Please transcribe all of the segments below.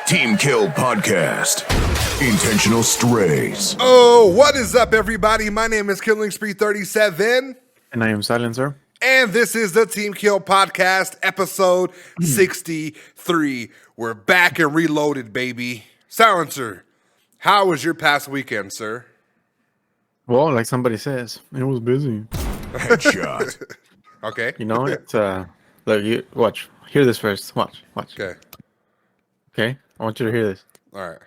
Team Kill Podcast. Intentional Strays. Oh, what is up, everybody? My name is Killing Spree 37. And I am Silencer. And this is the Team Kill Podcast, episode 63. We're back and reloaded, baby. Silencer, how was your past weekend, sir? Well, like somebody says, it was busy. Headshot. Okay. You know, it's look, you watch. Hear this first. Watch. Okay. Okay? I want you to hear this. All right.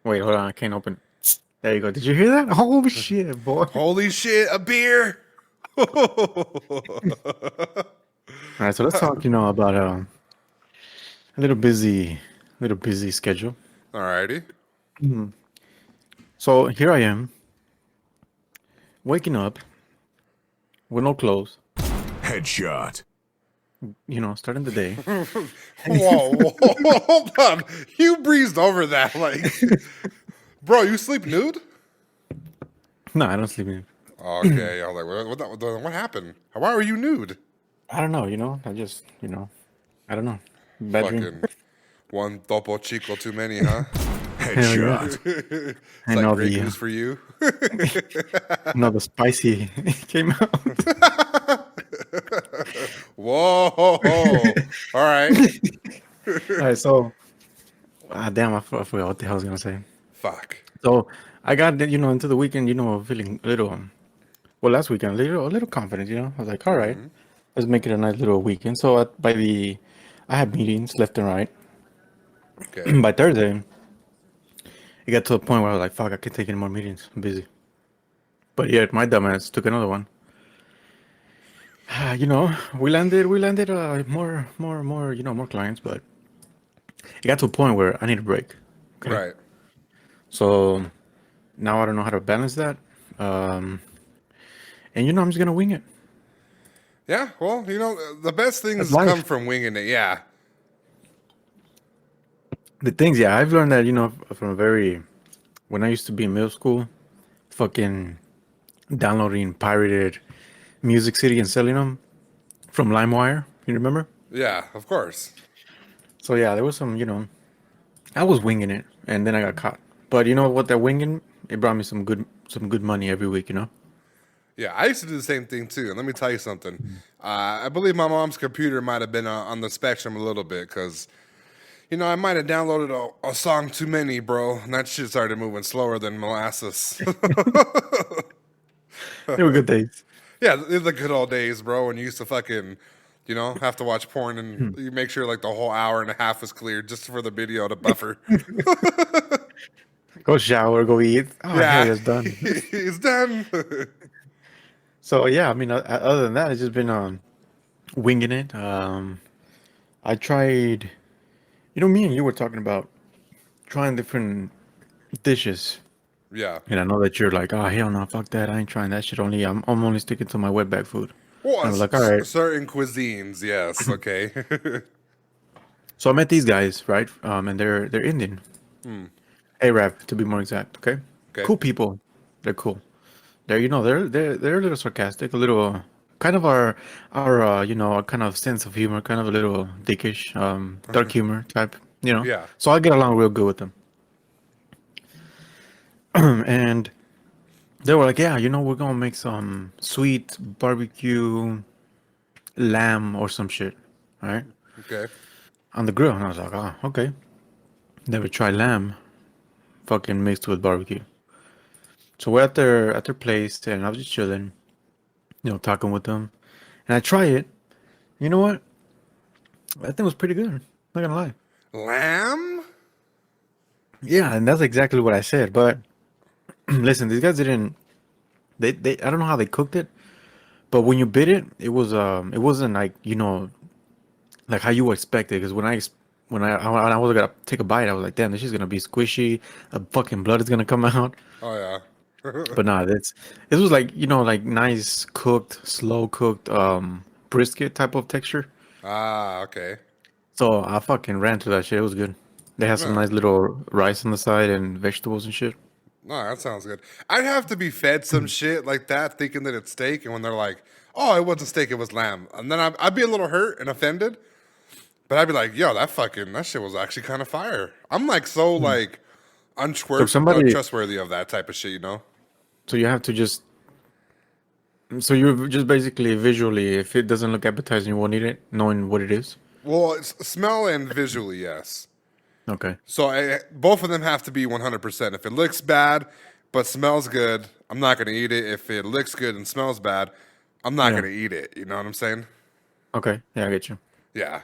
Wait, hold on, I can't open. There you go. Did you hear that? Holy shit, boy. Holy shit, a beer. All right, so let's talk, about a little busy schedule. All righty. So here I am, waking up with no clothes, Headshot. starting the day. Whoa, hold on. You breezed over that. Like, bro, you sleep nude? No, I don't sleep in. Okay, I was like, what happened? Why were you nude? I don't know, I just, I don't know. Bad dream. Fucking one topo chico too many, huh? Headshot. It's I like know great the, news for you. no, the spicy came out. Whoa. All right. All right, so, damn, I forgot what the hell I was gonna say. Fuck. So I got into the weekend, feeling a little, last weekend, a little confident. I was like, all right, let's make it a nice little weekend. So I had meetings left and right. Okay. By Thursday, it got to a point where I was like, fuck, I can't take any more meetings. I'm busy. But yeah, my dumbass took another one. We landed more clients, but it got to a point where I need a break. Okay? Right. So now I don't know how to balance that. And I'm just gonna wing it. Yeah, well, the best things That's life. come from winging it, yeah. The things, yeah, I've learned that, when I used to be in middle school, fucking downloading pirated Music City and selling them from LimeWire. You remember? Yeah, of course. So yeah, there was some, I was winging it, and then I got caught. But you know what? That winging, it brought me some good money every week. Yeah, I used to do the same thing too. And let me tell you something. I believe my mom's computer might have been on the spectrum a little bit because, I might have downloaded a song too many, bro. And that shit started moving slower than molasses. They were good days. Yeah, they're the good old days, bro, when you used to fucking, have to watch porn and you make sure like the whole hour and a half is clear just for the video to buffer. Go shower, go eat. Oh, Yeah, hey, it's done. it's done. So yeah, I mean, other than that, it's just been winging it. I tried, me and you were talking about trying different dishes. Yeah. And I know that you're like, oh hell no, fuck that, I ain't trying that shit. I'm only sticking to my wetback food. Well, I was like, all right. certain cuisines, yes, okay. So I met these guys, right? And they're Indian, Arab to be more exact. Okay, cool people. They're cool. They're they're a little sarcastic, a little kind of our kind of sense of humor, kind of a little dickish, dark humor type. Yeah. So I get along real good with them. And they were like, yeah, we're gonna make some sweet barbecue lamb or some shit, all right? Okay. On the grill. And I was like, oh, okay. Never tried lamb fucking mixed with barbecue. So we're at their place and I was just chilling, talking with them. And I try it. You know what? That thing was pretty good. Not gonna lie. Lamb? Yeah, and that's exactly what I said. But listen, these guys didn't. They I don't know how they cooked it, but when you bit it, it wasn't like like how you would expect it. Because when I was gonna take a bite, I was like, damn, this is gonna be squishy. A fucking blood is gonna come out. Oh yeah. But nah, this was like like nice cooked, slow cooked brisket type of texture. Ah, okay. So I fucking ran to that shit. It was good. They had some nice little rice on the side and vegetables and shit. No, that sounds good. I'd have to be fed some shit like that, thinking that it's steak, and when they're like, "Oh, it wasn't steak, it was lamb," and then I'd be a little hurt and offended. But I'd be like, yo, that shit was actually kind of fire. I'm like so like So if somebody, untrustworthy of that type of shit, you know? so you have to just, so you just basically visually, if it doesn't look appetizing, you won't eat it, knowing what it is. Well, it's smell and visually, yes. Okay. So both of them have to be 100%. If it looks bad but smells good, I'm not going to eat it. If it looks good and smells bad, I'm not Yeah. going to eat it. You know what I'm saying? Okay. Yeah, I get you. Yeah.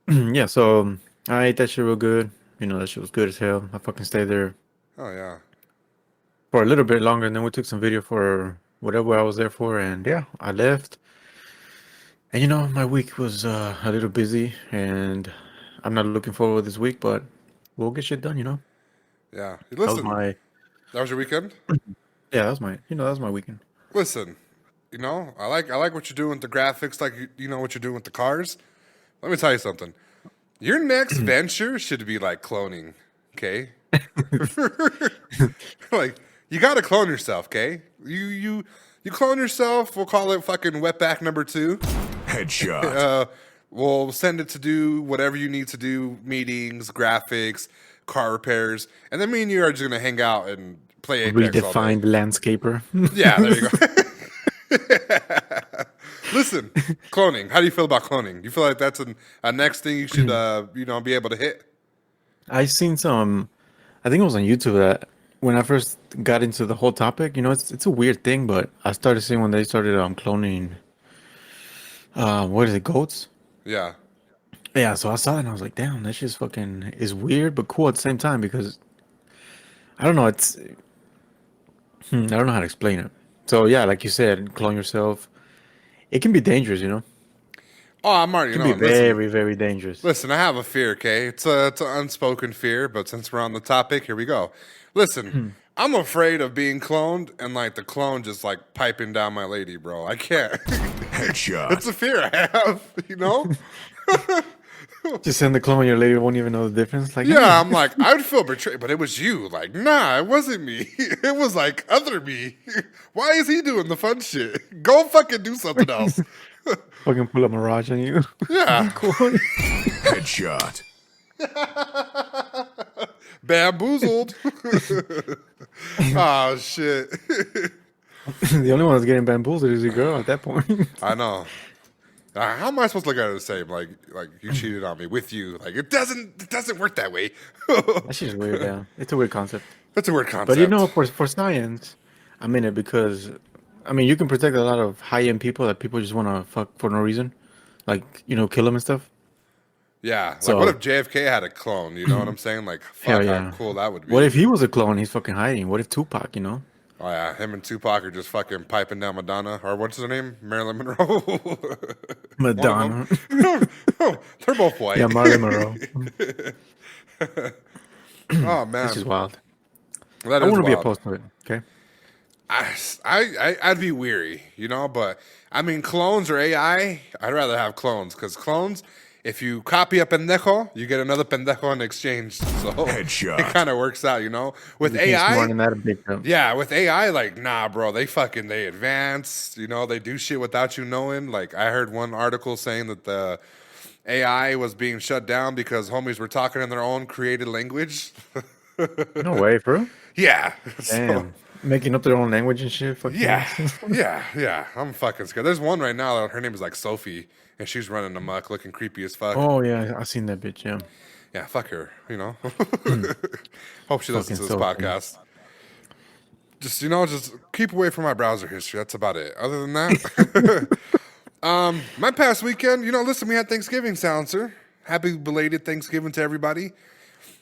Yeah. So I ate that shit real good. You know, that shit was good as hell. I fucking stayed there Oh, yeah. for a little bit longer, and then we took some video for whatever I was there for, and yeah, I left. And you know, my week was a little busy, and I'm not looking forward to this week, but we'll get shit done. You know, Yeah. that was Listen, my that was your weekend? yeah, that was my that was my weekend. Listen, you know, I like what you're doing with the graphics, like you know what you're doing with the cars. Let me tell you something. Your next venture should be like cloning, okay? Like you got to clone yourself, okay? You clone yourself. We'll call it fucking wetback number 2. Headshot. We'll send it to do whatever you need to do, meetings, graphics, car repairs, and then me and you are just gonna hang out and play Apex all day. Redefined landscaper. Yeah, there you go. Listen, cloning. How do you feel about cloning? You feel like that's a next thing you should, you know, be able to hit? I seen some, I think it was on YouTube that when I first got into the whole topic, you know, it's a weird thing, but I started seeing when they started cloning, what is it, goats? Yeah, Yeah, so I saw it and I was like, damn, that shit's fucking is weird but cool at the same time because I don't know, I don't know how to explain it. So yeah, like you said, clone yourself. It can be dangerous, you know. Oh, I'm It already can be knowing. Listen, very, very dangerous. listen. I have a fear, okay? It's an unspoken fear, but since we're on the topic, here we go. Listen, I'm afraid of being cloned and like the clone just like piping down my lady, bro. I can't. Headshot. It's a fear I have, you know? Just send the clone, your lady won't even know the difference. Like, Yeah, I'm like, I would feel betrayed, but it was you. Like, nah, it wasn't me. It was like other me. Why is he doing the fun shit? Go fucking do something else. fucking pull a mirage on you. Yeah. Headshot. Bamboozled. Oh shit. The only one that's getting bamboozled is your girl at that point. I know. How am I supposed to look at it the same? Like you cheated on me with you. Like it doesn't work that way. That shit's weird, yeah. It's a weird concept. That's a weird concept. But you know, for science, I'm in it because, I mean, you can protect a lot of high-end people that people just want to fuck for no reason. Like, you know, kill them and stuff. Yeah. Like So- what if JFK had a clone? You know what I'm saying? Like Hell fuck yeah. how cool that would be. What if he was a clone? He's fucking hiding. What if Tupac, you know? Oh yeah, him and Tupac are just fucking piping down Madonna, or what's her name, Marilyn Monroe. Madonna. They're both white. Yeah, Marilyn Monroe. Oh man, This is wild. that I is want to be wild. opposed to it, okay? I'd be weary, you know, but I mean, clones or AI, I'd rather have clones because clones, if you copy a pendejo, you get another pendejo in exchange. So Headshot. it kind of works out, you know. With You think AI, smarter than that, a big time. yeah, with AI, like, nah, bro, they advance, you know, they do shit without you knowing. Like, I heard one article saying that the AI was being shut down because homies were talking in their own created language. No way, bro. Yeah. So, Damn. Making up their own language and shit. Fuck yeah. Yeah. I'm fucking scared. There's one right now, her name is like Sophie, and she's running amok, looking creepy as fuck. Oh, yeah. I seen that bitch, yeah. Yeah, fuck her, you know. Hope she listens to this Fucking Sophie. podcast. Just, you know, just keep away from my browser history. That's about it. Other than that, my past weekend, you know, listen, we had Thanksgiving, Silencer. Happy belated Thanksgiving to everybody.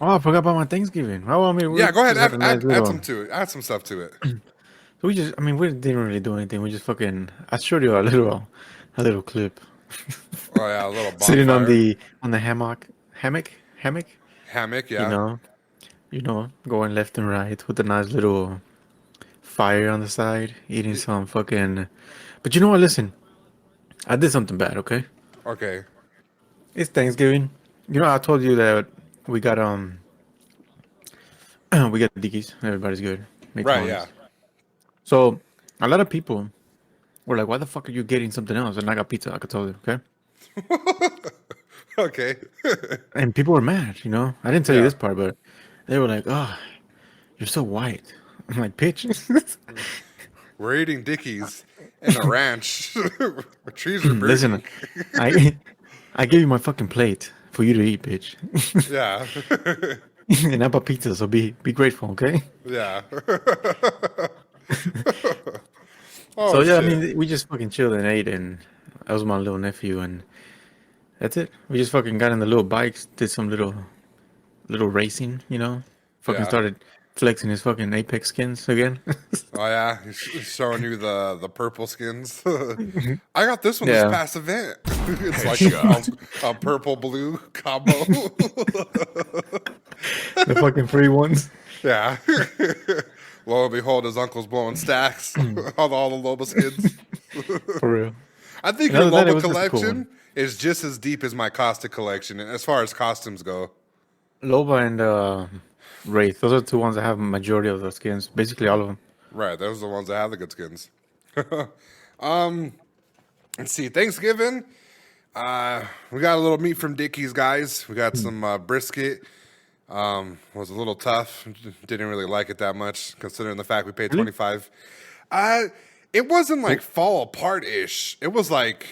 Oh, I forgot about my Thanksgiving. Oh, I mean, we Yeah, go ahead. just had a nice Add little- some to it. Add some stuff to it. We just, I mean, we didn't really do anything. We just fucking, I showed you a little clip. Oh yeah, a little bonfire. Sitting on the hammock, hammock. Yeah. you know, going left and right with a nice little fire on the side, eating some fucking. But you know what? Listen, I did something bad. Okay, Okay. it's Thanksgiving. You know, I told you that we got we got dickies. Everybody's good. Made Right. tons. Yeah. So a lot of people were like, "Why the fuck are you getting something else?" And I got pizza. I could tell you. Okay. Okay. and people were mad. I didn't tell you Yeah. this part, but they were like, "Oh, you're so white." I'm like, "Bitch." We're eating Dickies in a ranch where trees are Listen, burning. I I gave you my fucking plate for you to eat, bitch. Yeah. And I bought pizza, so be grateful, okay? Yeah. So Oh yeah, I shit. mean, we just fucking chilled and ate, and I was with my little nephew, and that's it. We just fucking got in the little bikes, did some little racing. Fucking Yeah. started flexing his fucking Apex skins again. Oh yeah, he's showing you the purple skins. I got this one this Yeah. past event. It's like Headshot. a purple blue combo. The fucking free ones. Yeah. Lo and behold, his uncle's blowing stacks on all the Loba skins. For real. I think And your other than that, it Loba was just a cool collection one. is just as deep as my Costa collection as far as costumes go. Loba and Wraith. Those are the two ones that have a majority of the skins. Basically all of them. Right, those are the ones that have the good skins. Let's see, Thanksgiving. We got a little meat from Dickie's, guys. We got some brisket. Was a little tough. Didn't really like it that much, considering the fact we paid Really? 25. It wasn't like fall apart ish. It was like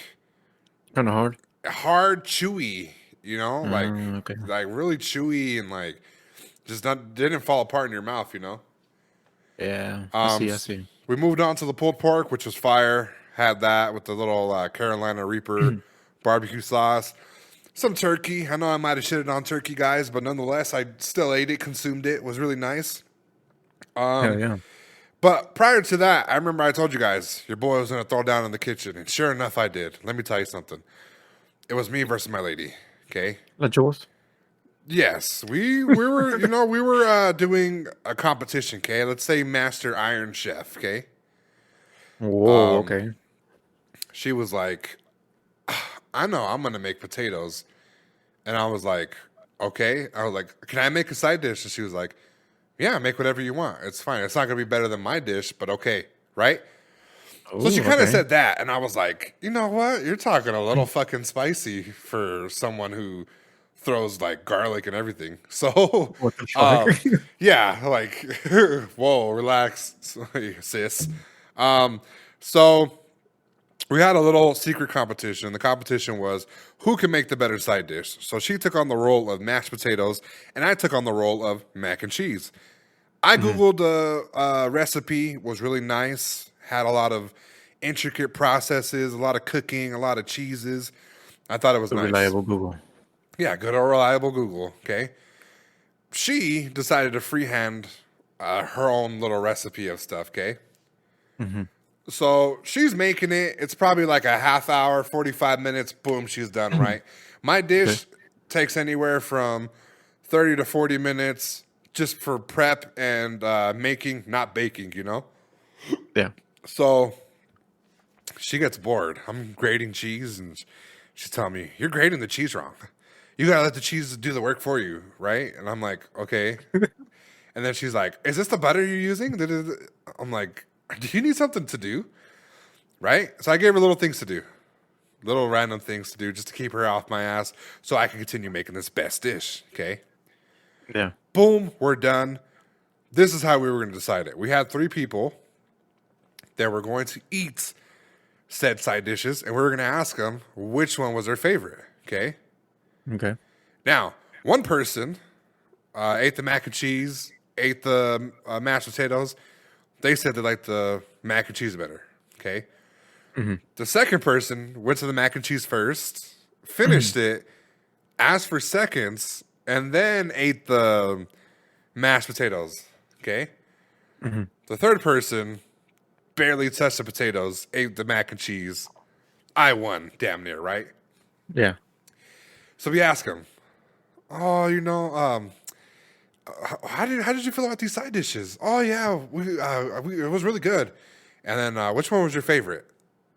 Kind of hard. hard, chewy. Like Okay. like really chewy and like just not didn't fall apart in your mouth. Yeah. I Um, see. we moved on to the pulled pork, which was fire. Had that with the little Carolina Reaper barbecue sauce. Some turkey. I know I might have shitted on turkey, guys, but nonetheless, I still ate it, consumed it. It was really nice. Hell yeah. But prior to that, I remember I told you guys your boy was going to throw down in the kitchen, and sure enough, I did. Let me tell you something. It was me versus my lady. Okay. Like yours? Yes, we were we were doing a competition. Okay, let's say Master Iron Chef. Okay. Whoa, okay. She was like, I know I'm gonna make potatoes. And I was like, okay. I was like, can I make a side dish? And she was like, yeah, make whatever you want. It's fine. It's not gonna be better than my dish, but okay, right? So she Ooh, kind of okay. said that, and I was like, you know what? You're talking a little fucking spicy for someone who throws like garlic and everything. So, What the fuck? yeah, like, whoa, relax, sis. Um, so we had a little secret competition. The competition was who can make the better side dish. So she took on the role of mashed potatoes, and I took on the role of mac and cheese. I googled the recipe; was really nice. Had a lot of intricate processes, a lot of cooking, a lot of cheeses. I thought it was The nice. reliable Google. Yeah, good old reliable Google. Okay. She decided to freehand her own little recipe of stuff. Okay. So she's making it. It's probably like a half hour, 45 minutes. Boom, she's done, right? My Okay. dish takes anywhere from 30 to 40 minutes just for prep and making, not baking. Yeah. So she gets bored. I'm grating cheese, and she's telling me, "You're grating the cheese wrong. You gotta let the cheese do the work for you, right?" And I'm like, "Okay." And then she's like, "Is this the butter you're using?" I'm like, "Do you need something to do?" Right? So I gave her little things to do, little random things to do, just to keep her off my ass, so I can continue making this best dish. Okay. Yeah. Boom, we're done. This is how we were going to decide it. We had 3 people that were going to eat said side dishes, and we were going to ask them which one was their favorite. Okay. Okay. Now, one person ate the mac and cheese, ate the mashed potatoes. They said they liked the mac and cheese better. Okay. The second person went to the mac and cheese first, finished it, asked for seconds, and then ate the mashed potatoes. Okay. The third person barely touched the potatoes, ate the mac and cheese. I won, damn near, right? Yeah. So we ask him, "Oh, how did you feel about these side dishes?" "Oh yeah, it was really good." And then which one was your favorite?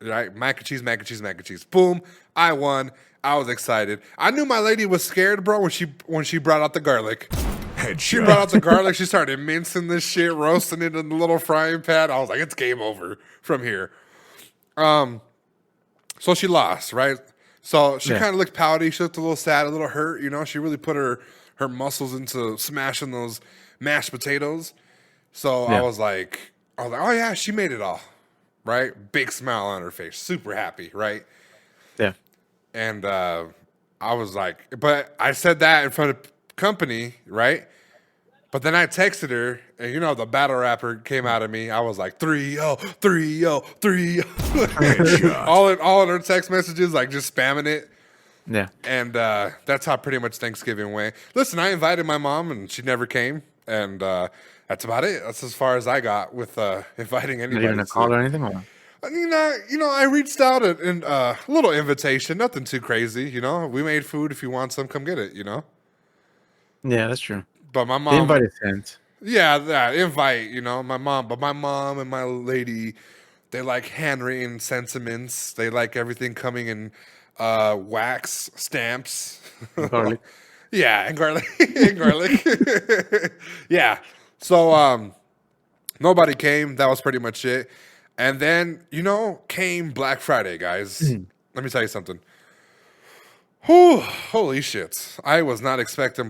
Right, mac and cheese, mac and cheese, mac and cheese. Boom, I won. I was excited. I knew my lady was scared, bro, when she brought out the garlic. She brought out Headshot. the garlic. She started mincing this shit, roasting it in the little frying pan. I was like, it's game over from here. So she lost, right? So she Yeah. kind of looked pouty. She looked a little sad, a little hurt. You know, she really put her muscles into smashing those mashed potatoes. So Yeah. I was like, oh yeah, she made it all, right? Big smile on her face, super happy, right? Yeah. And I was like, but I said that in front of company, right? But then I texted her, and you know the battle rapper came out of me. I was like 3-0, 3-0, 3-0. Headshot. all in her text messages, like just spamming it. Yeah. And that's how pretty much Thanksgiving went. Listen, I invited my mom, and she never came. And that's about it. That's as far as I got with inviting Not anybody. even a call or anything. Or? I mean, I reached out and a little invitation, nothing too crazy. You know, we made food. If you want some, come get it. You know. Yeah, that's true. But my The mom, invite is sent. yeah, that invite. You know, my mom. But my mom and my lady, they like handwritten sentiments. They like everything coming in wax stamps. Garlic. Yeah, and garlic. And garlic. Yeah. So nobody came. That was pretty much it. And then, came Black Friday, guys. Let me tell you something. Whew, holy shit. I was not expecting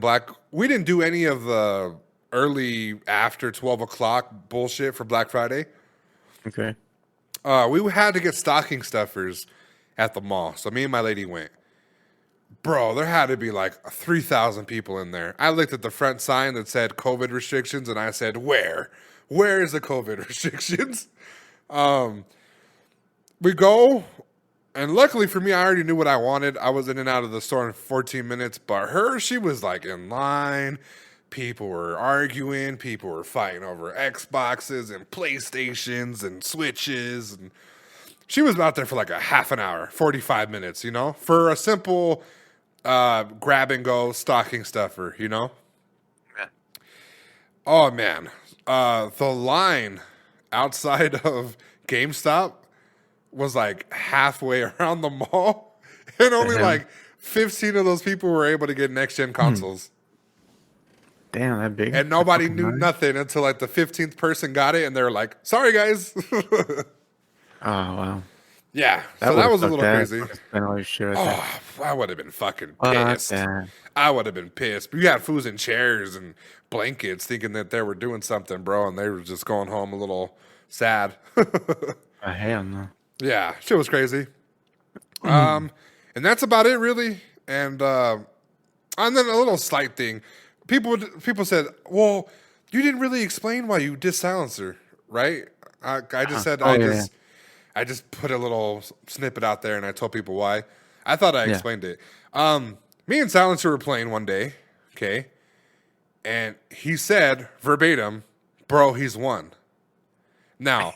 We didn't do any of the early after 12 o'clock bullshit for Black Friday. Okay. We had to get stocking stuffers at the mall. So me and my lady went. Bro, there had to be like 3,000 people in there. I looked at the front sign that said COVID restrictions, and I said, where? Where is the COVID restrictions? We go, and luckily for me, I already knew what I wanted. I was in and out of the store in 14 minutes, but she was like in line. People were arguing. People were fighting over Xboxes and PlayStations and Switches. And she was out there for like a half an hour, 45 minutes, for a simple grab and go stocking stuffer, Yeah. Oh, man. The line outside of GameStop was like halfway around the mall, and only like 15 of those people were able to get next-gen consoles. Damn, that big. And nobody Fucking knew nice. nothing until like the 15th person got it, and they were like, sorry, guys. Oh wow. Yeah, so that was a little crazy. Spend all your shit right there. Oh, I would have been fucking Fuck pissed. that. I would have been pissed. We had foods and chairs and blankets thinking that they were doing something, bro, and they were just going home a little sad. Hell no. Yeah, shit was crazy. And that's about it, really. And then a little slight thing. People said, well, you didn't really explain why you did silencer, right? I just said, I just put a little snippet out there and I told people why. I thought I explained it. Me and Silencer were playing one day, okay? And he said verbatim, bro, he's won. Now,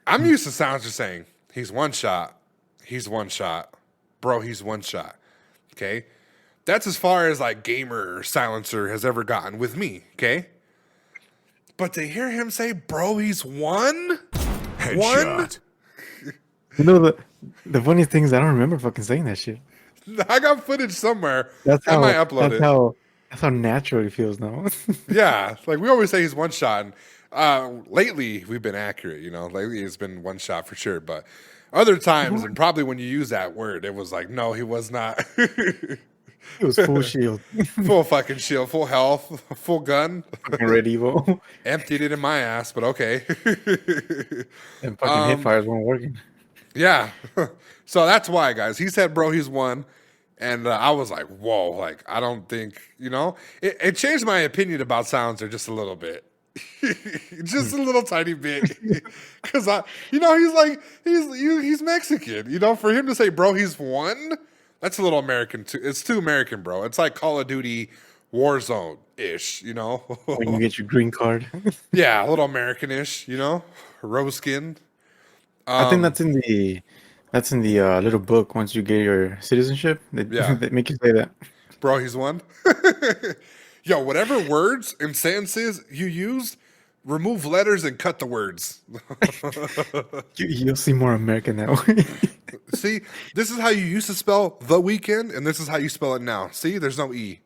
I'm used to Silencer saying, he's one shot, bro, he's one shot, okay? That's as far as like gamer Silencer has ever gotten with me, okay? But to hear him say, bro, he's one? Headshot. The funniest thing is I don't remember fucking saying that shit. I got footage somewhere. That's I how might upload it. That's how natural it feels now. Yeah, like we always say he's one shot. And, lately, we've been accurate, Lately, it's been one shot for sure. But other times, and probably when you use that word, it was like, no, he was not. It was full shield. Full fucking shield, full health, full gun. Fucking Red Evo. Emptied it in my ass, but okay. And fucking hip fires weren't working. Yeah. So that's why, guys. He said, bro, he's one. And I was like, whoa, like, I don't think, it changed my opinion about Silencer just a little bit. Just a little tiny bit. Because, he's Mexican. For him to say, bro, he's one, that's a little American, too. It's too American, bro. It's like Call of Duty Warzone-ish, When you get your green card. Yeah, a little American-ish, rose skin. I think that's in the little book. Once you get your citizenship, they make you say that. Bro, he's one. Yo, whatever words and sentences you use, remove letters and cut the words. You'll see more American that way. See, this is how you used to spell the weekend, and this is how you spell it now. See, there's no E.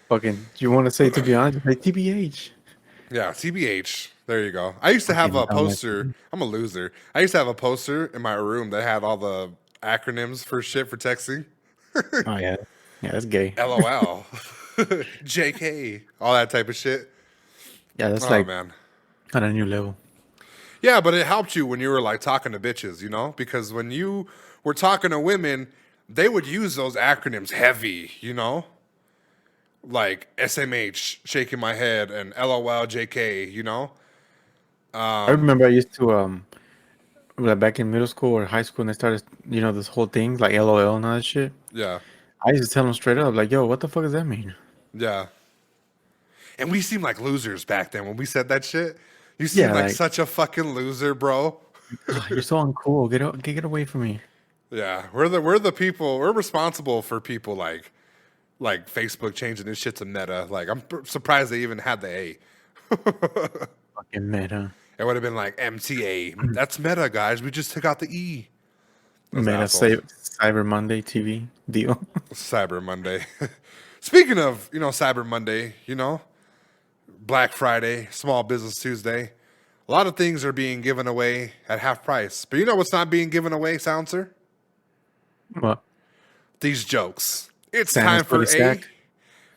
Fucking, do you want to say to be honest? Like TBH. Yeah, TBH. There you go. I used to have a poster. I'm a loser. I used to have a poster in my room that had all the acronyms for shit for texting. Oh yeah, yeah, that's gay. LOL, JK, all that type of shit. Yeah, that's Oh like man. on a new level. Yeah, but it helped you when you were like talking to bitches, you know? Because when you were talking to women, they would use those acronyms heavy, you know? Like SMH, shaking my head, and LOL, JK, you know? I remember I used to like back in middle school or high school, and they started, this whole thing like LOL and all that shit. Yeah, I used to tell them straight up, like, "Yo, what the fuck does that mean?" yeah. And we seemed like losers back then when we said that shit. You seemed Yeah, like like, such a fucking loser, bro. "Oh, you're so uncool. Get away from me." Yeah, we're the people. We're responsible for people like Facebook changing this shit to Meta. Like I'm surprised they even had the A. Fucking meta, It would have been like MTA. That's Meta, guys. We just took out the E. Those meta assholes. Cyber Monday TV deal. Cyber Monday. Speaking of, Cyber Monday, Black Friday, Small Business Tuesday. A lot of things are being given away at half price. But you know what's not being given away, Soundser? What? These jokes. It's Santa's time for fully stacked?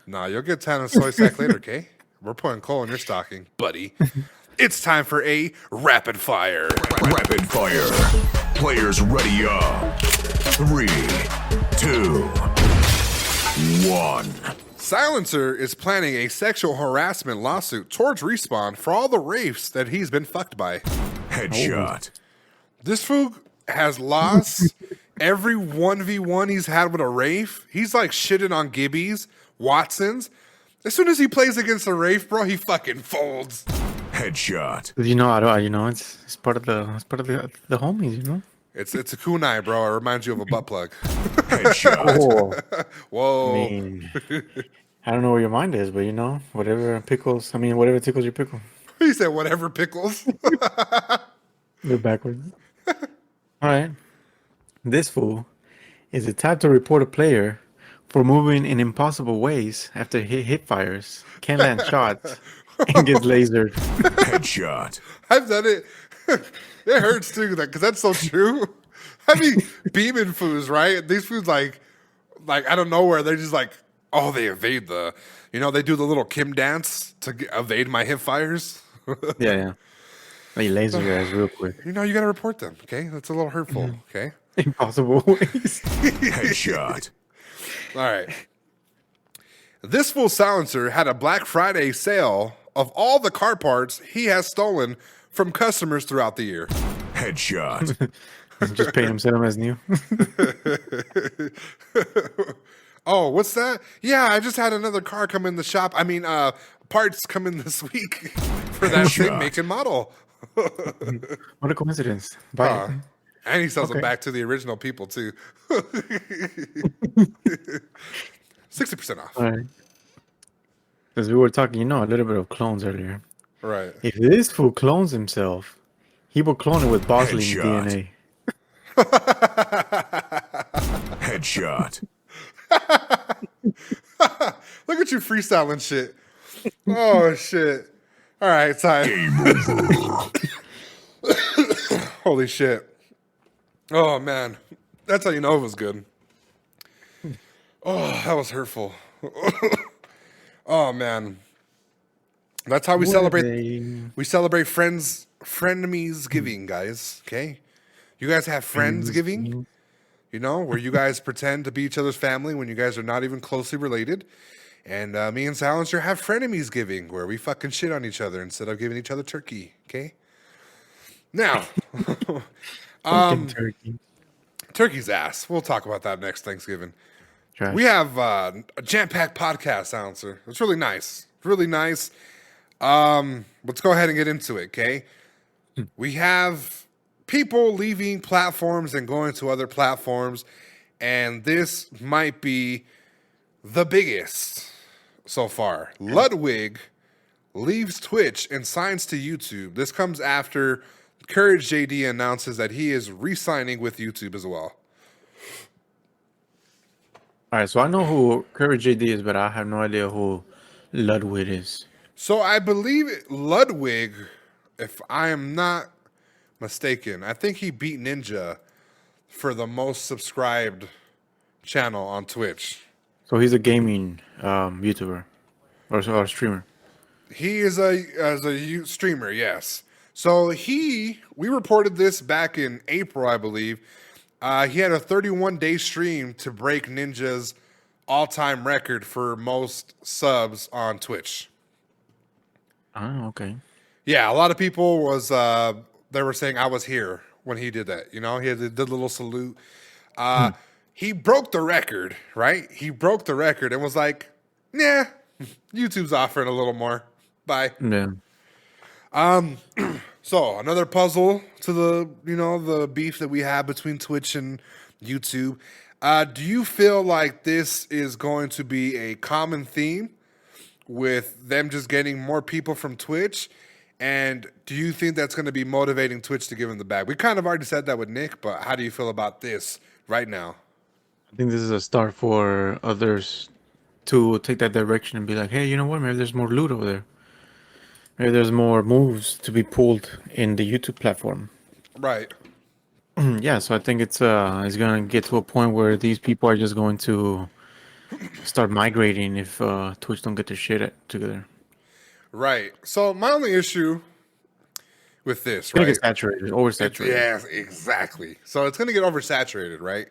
Nah, you'll get Santa's soy sack later, okay? We're putting coal in your stocking, buddy. It's time for a rapid fire. Rapid fire. Players ready up. 3, 2, 1. Silencer is planning a sexual harassment lawsuit towards Respawn for all the rapes that he's been fucked by. Headshot. This fool has lost every 1v1 he's had with a Wraith. He's like shitting on Gibbies, Watsons. As soon as he plays against a Wraith, bro, he fucking folds. Headshot. It's part of the homies. It's a kunai, bro. It reminds you of a butt plug. Headshot. Oh, Whoa. I mean, I don't know where your mind is, but whatever tickles your pickle. He said whatever pickles. They're backwards. All right. This fool is the type to report a player for moving in impossible ways after hit fires, can't land shots, and gets lasered. Headshot. I've done it. It hurts too, because that's so true. I mean, beaming foos, right? These foos, like out of nowhere, they're just like, oh, they evade they do the little Kim dance to evade my hip fires. Yeah. They laser your ass real quick. You got to report them, okay? That's a little hurtful, okay? Impossible ways. Headshot. All right. This fool Silencer had a Black Friday sale of all the car parts he has stolen from customers throughout the year. Headshot. Just paying him, sell him as new. Oh, what's that? Yeah, I just had another car come in the shop. I mean, parts come in this week for that same Headshot. make and model. What a coincidence. Bye. And he sells them Okay. back to the original people, too. 60% off. All right. Because we were talking, a little bit of clones earlier. Right. If this fool clones himself, he will clone it with Bosley's Headshot. DNA. Headshot. Look at you freestyling shit. Oh, shit. All right, time. Game over. Holy shit. Oh, man. That's how you know it was good. Oh, that was hurtful. Oh, man. That's how we We celebrate Frenemiesgiving, guys. Okay? You guys have Friendsgiving? Where you guys pretend to be each other's family when you guys are not even closely related. And me and Silencer have Frenemiesgiving, where we fucking shit on each other instead of giving each other turkey. Okay? Now, Turkey. turkey's ass. We'll talk about that next Thanksgiving. Trash. We have a jam-packed podcast, Silencer. It's really nice. Really nice. Let's go ahead and get into it, okay? We have people leaving platforms and going to other platforms, and this might be the biggest so far. Ludwig leaves Twitch and signs to YouTube. This comes after Courage JD announces that he is re-signing with YouTube as well. All right, so I know who Courage JD is, but I have no idea who Ludwig is. So I believe Ludwig, if I am not mistaken, I think he beat Ninja for the most subscribed channel on Twitch. So he's a gaming YouTuber or streamer. He is a streamer, yes. So we reported this back in April, I believe. He had a 31-day stream to break Ninja's all-time record for most subs on Twitch. Oh, okay. Yeah, a lot of people they were saying I was here when he did that. You know, he did the little salute. He broke the record, right? He broke the record and was like, "Nah, YouTube's offering a little more. Bye." Yeah. So another puzzle to the beef that we have between Twitch and YouTube. Do you feel like this is going to be a common theme with them just getting more people from Twitch? And do you think that's going to be motivating Twitch to give them the bag? We kind of already said that with Nick, but how do you feel about this right now? I think this is a start for others to take that direction and be like, hey, you know what? Maybe there's more loot over there. Maybe there's more moves to be pulled in the YouTube platform. Right. Yeah, so I think it's going to get to a point where these people are just going to start migrating if Twitch don't get their shit together. Right. So my only issue with this, It's going right? to get saturated, oversaturated. Yes, exactly. So it's going to get oversaturated, right?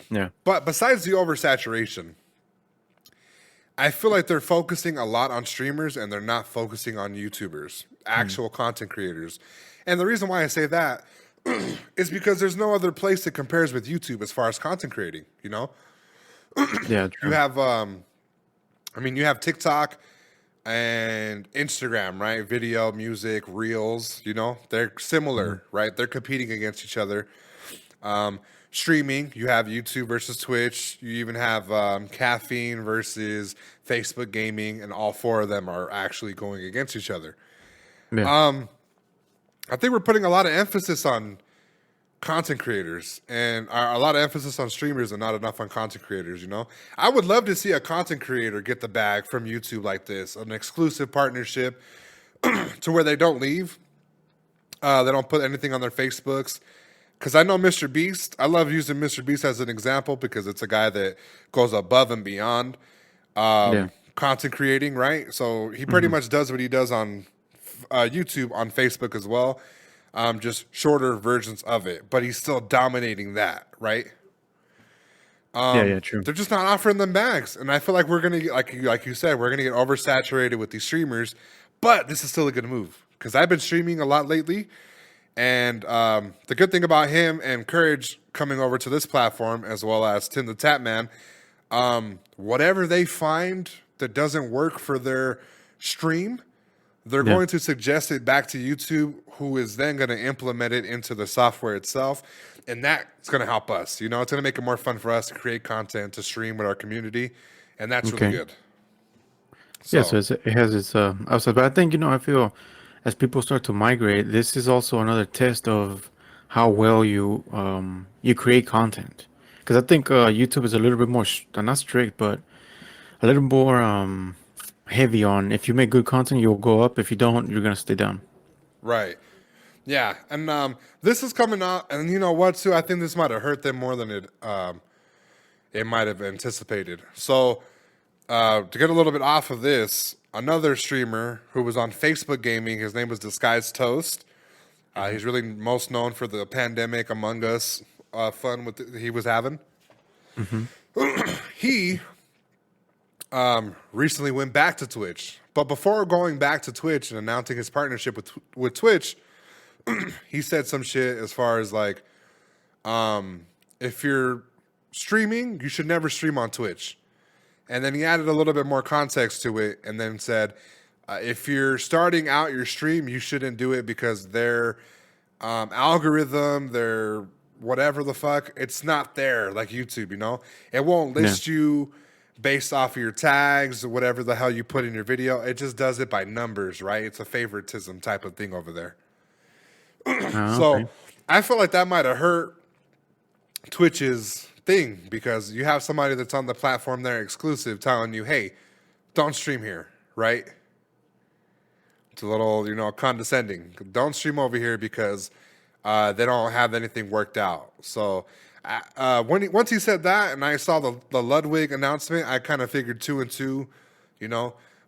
Yeah. But besides the oversaturation, I feel like they're focusing a lot on streamers and they're not focusing on YouTubers, actual content creators. And the reason why I say that is because there's no other place that compares with YouTube as far as content creating, you know? Yeah, true. You have you have TikTok and Instagram, right? Video, music, reels, you know? They're similar, right? They're competing against each other. Streaming, you have YouTube versus Twitch. You even have Caffeine versus Facebook Gaming, and all four of them are actually going against each other. Yeah. I think we're putting a lot of emphasis on content creators and a lot of emphasis on streamers and not enough on content creators, you know? I would love to see a content creator get the bag from YouTube like this, an exclusive partnership to where they don't leave. They don't put anything on their Facebooks. Because I know Mr. Beast. I love using Mr. Beast as an example because it's a guy that goes above and beyond content creating, right? So he pretty much does what he does on YouTube, on Facebook as well. Just shorter versions of it. But he's still dominating that, right? Yeah, true. They're just not offering them bags. And I feel like we're going to, like you said, we're going to get oversaturated with these streamers. But this is still a good move. Because I've been streaming a lot lately. And the good thing about him and Courage coming over to this platform, as well as Tim the Tap Man, whatever they find that doesn't work for their stream, they're going to suggest it back to YouTube, who is then going to implement it into the software itself. And that's going to help us. You know, it's going to make it more fun for us to create content, to stream with our community. And that's really good. So it has its upside. But I think, I feel as people start to migrate, this is also another test of how well you create content. Because I think YouTube is a little bit more, not strict, but a little more heavy on if you make good content, you'll go up. If you don't, you're going to stay down. Right. Yeah. And this is coming out. And you know what, too? I think this might have hurt them more than it might have anticipated. So to get a little bit off of this, another streamer who was on Facebook Gaming, his name was Disguised Toast. He's really most known for the pandemic, Among Us fun he was having. He recently went back to Twitch. But before going back to Twitch and announcing his partnership with Twitch, he said some shit as far as like, if you're streaming, you should never stream on Twitch. And then he added a little bit more context to it and then said, if you're starting out your stream, you shouldn't do it because their algorithm, their whatever the fuck, it's not there like YouTube, you know? It won't list you based off of your tags or whatever the hell you put in your video. It just does it by numbers, right? It's a favoritism type of thing over there. So I feel like that might have hurt Twitch's thing because you have somebody that's on the platform there exclusive telling you, hey, don't stream here, right? It's a little, condescending. Don't stream over here because they don't have anything worked out. So Once he said that, and I saw the Ludwig announcement, I kind of figured 2 and 2,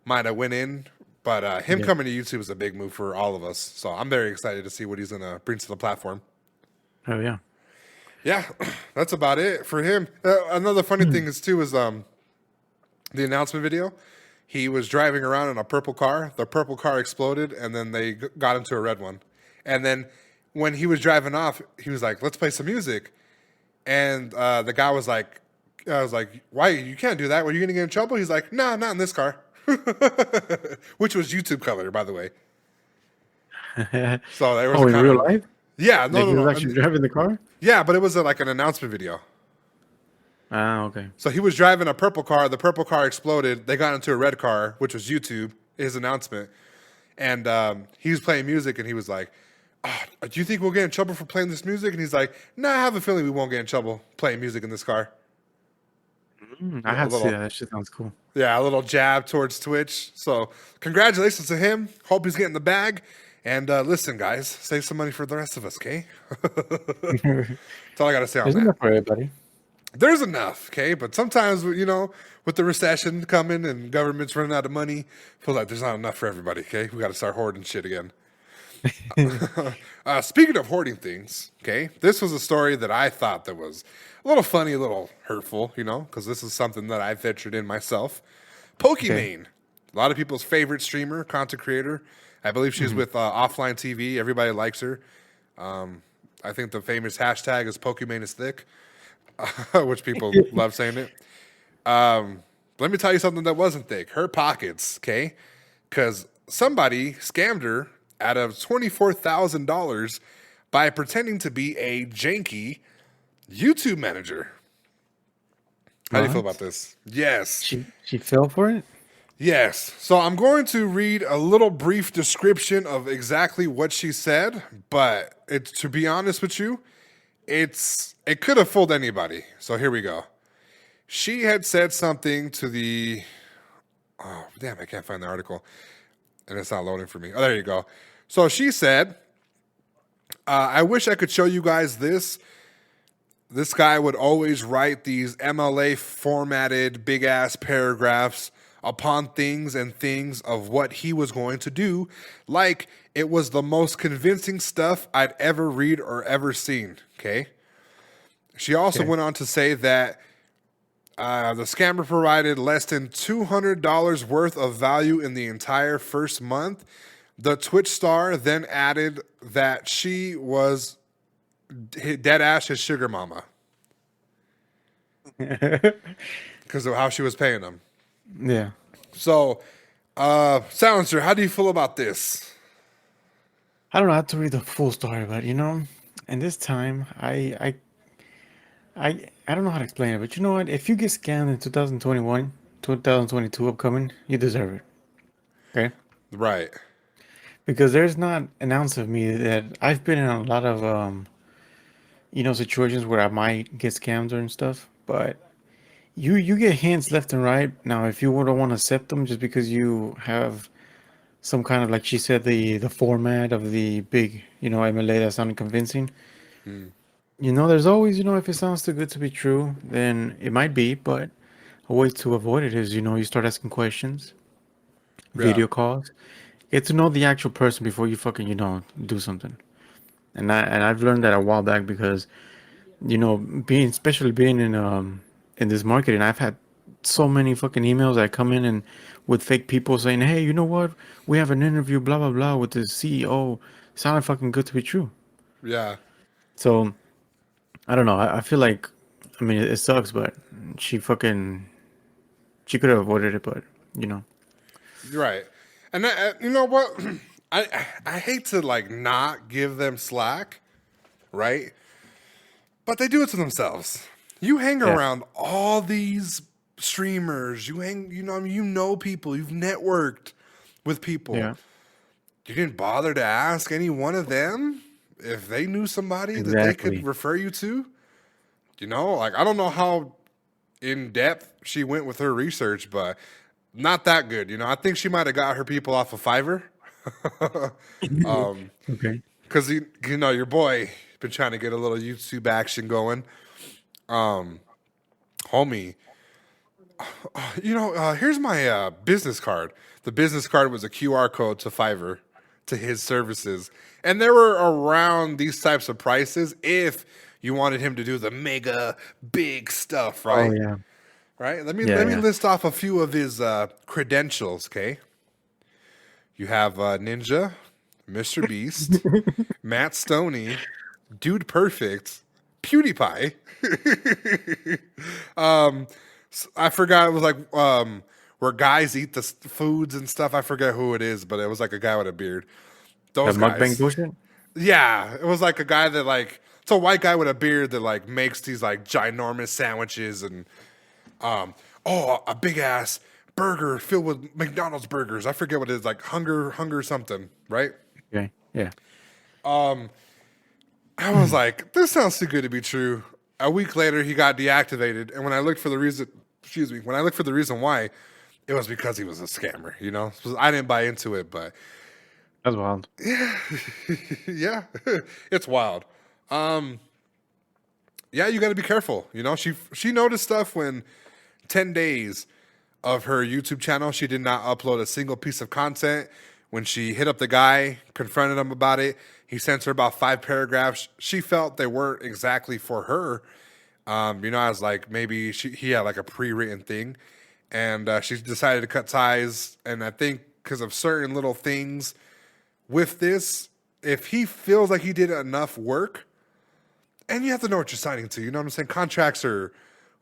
might have went in. But him Yeah. coming to YouTube is a big move for all of us. So I'm very excited to see what he's gonna bring to the platform. Oh yeah. Yeah, that's about it for him. Another funny thing is the announcement video. He was driving around in a purple car. The purple car exploded, and then they got into a red one. And then when he was driving off, he was like, "Let's play some music." And the guy was like, "I was like, why? You can't do that. Were you gonna get in trouble?" He's like, "No, not in this car," which was YouTube color, by the way. So there was Oh, in real life? Yeah, Like he no. was actually driving the car? Yeah, but it was like an announcement video. Ah, okay. So he was driving a purple car. The purple car exploded. They got into a red car, which was YouTube, his announcement. And he was playing music, and he was like, "Oh, do you think we'll get in trouble for playing this music?" And he's like, "Nah, I have a feeling we won't get in trouble playing music in this car." I A have to see little, that. That shit sounds cool. yeah, a little jab towards Twitch. So congratulations to him. Hope he's getting the bag. And listen, guys, save some money for the rest of us, okay? That's all I got to say on There's that. enough for everybody. There's enough, okay? But sometimes, with the recession coming and government's running out of money, feel like there's not enough for everybody, okay? We got to start hoarding shit again. Speaking of hoarding things, okay, this was a story that I thought that was a little funny, a little hurtful, because this is something that I ventured in myself. Pokimane, a lot of people's favorite streamer, content creator. I believe she's with Offline TV. Everybody likes her. I think the famous hashtag is Pokimane is thick, which people love saying it. Let me tell you something that wasn't thick. Her pockets, okay? Because somebody scammed her out of $24,000 by pretending to be a janky YouTube manager. How do you feel about this? Yes. She fell for it? Yes. So I'm going to read a little brief description of exactly what she said, but to be honest with you, it could have fooled anybody. So here we go. She had said something to the oh damn, I can't find the article. And it's not loading for me. Oh, there you go. So she said, I wish I could show you guys this. This guy would always write these MLA formatted big ass paragraphs upon things and things of what he was going to do, like it was the most convincing stuff I'd ever read or ever seen. Okay. She also went on to say that the scammer provided less than $200 worth of value in the entire first month. The Twitch star then added that she was dead ass his sugar mama because of how she was paying him. Yeah. So, Silencer, how do you feel about this? I don't know how to read the full story, but in this time, I don't know how to explain it, but you know what? If you get scammed in 2021, 2022 upcoming, you deserve it. Okay? Right. Because there's not an ounce of me that I've been in a lot of situations where I might get scammed and stuff, but you get hints left and right. Now, if you don't want to accept them just because you have some kind of, like she said, the format of the big, MLA that sounded convincing. There's always, if it sounds too good to be true, then it might be, but a way to avoid it is, you start asking questions, video calls, get to know the actual person before you fucking, do something. And I've learned that a while back because, especially being in this market, and I've had so many fucking emails that come in and with fake people saying, "Hey, you know what? We have an interview, blah blah blah, with the CEO." Sounded fucking good to be true. Yeah. So I don't know. I feel like, it sucks, but she could have avoided it, but Right. And you know what? I hate to not give them slack, right? But they do it to themselves. You hang around all these streamers. You people. You've networked with people. Yeah. You didn't bother to ask any one of them if they knew somebody that they could refer you to. I don't know how in depth she went with her research, but not that good. I think she might have got her people off of Fiverr. Okay. Because your boy been trying to get a little YouTube action going. Homie, here's my business card. The business card was a QR code to Fiverr, to his services. And they were around these types of prices if you wanted him to do the mega big stuff, Oh right? yeah. Right? Yeah, Let me yeah. list off a few of his credentials, okay? You have Ninja, Mr. Beast, Matt Stoney, Dude Perfect, PewDiePie. I forgot it was like where guys eat the foods and stuff. I forget who it is, but it was like a guy with a beard. The Those mukbang guys. bullshit. Yeah, it was like a guy that like it's a white guy with a beard that like makes these like ginormous sandwiches and a big ass burger filled with McDonald's burgers. I forget what it is, like hunger something, right? Okay. Yeah. I was like, this sounds too good to be true. A week later, he got deactivated, and when I looked for the reason, when I looked for the reason why, it was because he was a scammer. You know, I didn't buy into it, but That's wild. yeah, it's wild. Yeah, you got to be careful. You know, she noticed stuff when 10 days of her YouTube channel, she did not upload a single piece of content. When she hit up the guy, confronted him about it, he sent her about 5 paragraphs. She felt they weren't exactly for her. As like maybe he had like a pre-written thing, and she decided to cut ties. And I think because of certain little things with this, if he feels like he did enough work, and you have to know what you're signing to. You know what I'm saying? Contracts are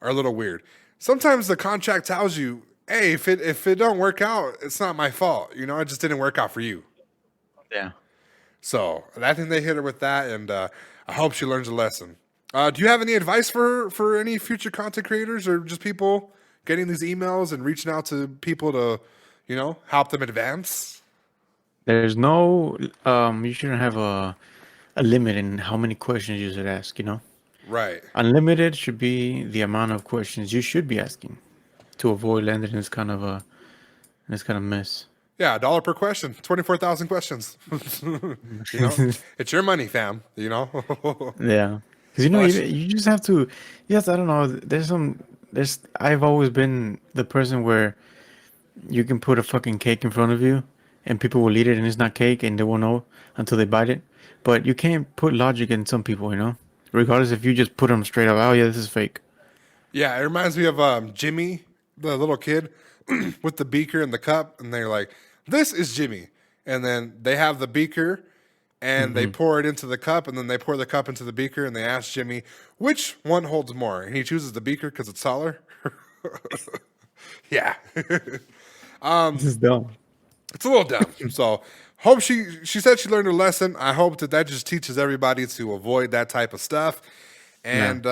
a little weird. Sometimes the contract tells you, hey, if it don't work out, it's not my fault. You know, it just didn't work out for you. Yeah. So I think they hit her with that, and I hope she learns a lesson. Do you have any advice for any future content creators or just people getting these emails and reaching out to people to, help them advance? There's no you shouldn't have a limit in how many questions you should ask, you know? Right. Unlimited should be the amount of questions you should be asking to avoid landing in this kind of mess. Yeah, $1 per question, 24,000 questions. You know, it's your money, fam. You know. Yeah. Because you just have to. Yes, I don't know. There's. I've always been the person where you can put a fucking cake in front of you, and people will eat it, and it's not cake, and they won't know until they bite it. But you can't put logic in some people, you know. Regardless if you just put them straight up. Oh yeah, this is fake. Yeah, it reminds me of Jimmy, the little kid, with the beaker and the cup, and they're like, "This is Jimmy," and then they have the beaker, and they pour it into the cup, and then they pour the cup into the beaker, and they ask Jimmy which one holds more, and he chooses the beaker because it's taller. Yeah, This is dumb. it's a little dumb. So hope she said she learned her lesson. I hope that just teaches everybody to avoid that type of stuff, and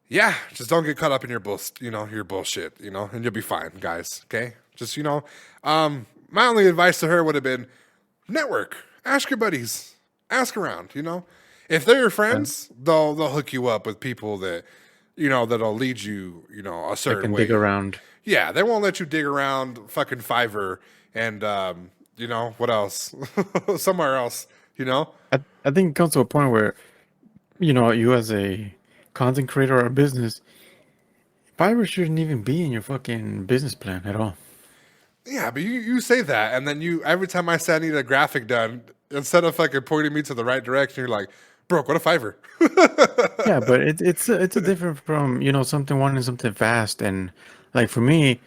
yeah, just don't get caught up in your your bullshit, and you'll be fine, guys. Okay, just my only advice to her would have been network, ask your buddies, ask around. If they're your friends, they'll hook you up with people that that'll lead you a I certain can way. dig around. Yeah, they won't let you dig around fucking Fiverr and what else, somewhere else. I think it comes to a point where, you as a content creator or a business, Fiverr shouldn't even be in your fucking business plan at all. Yeah, but you say that, and then every time I say I need a graphic done, instead of fucking pointing me to the right direction, you're like, bro, go to Fiverr. Yeah, but it's a different from something wanting something fast, and like for me,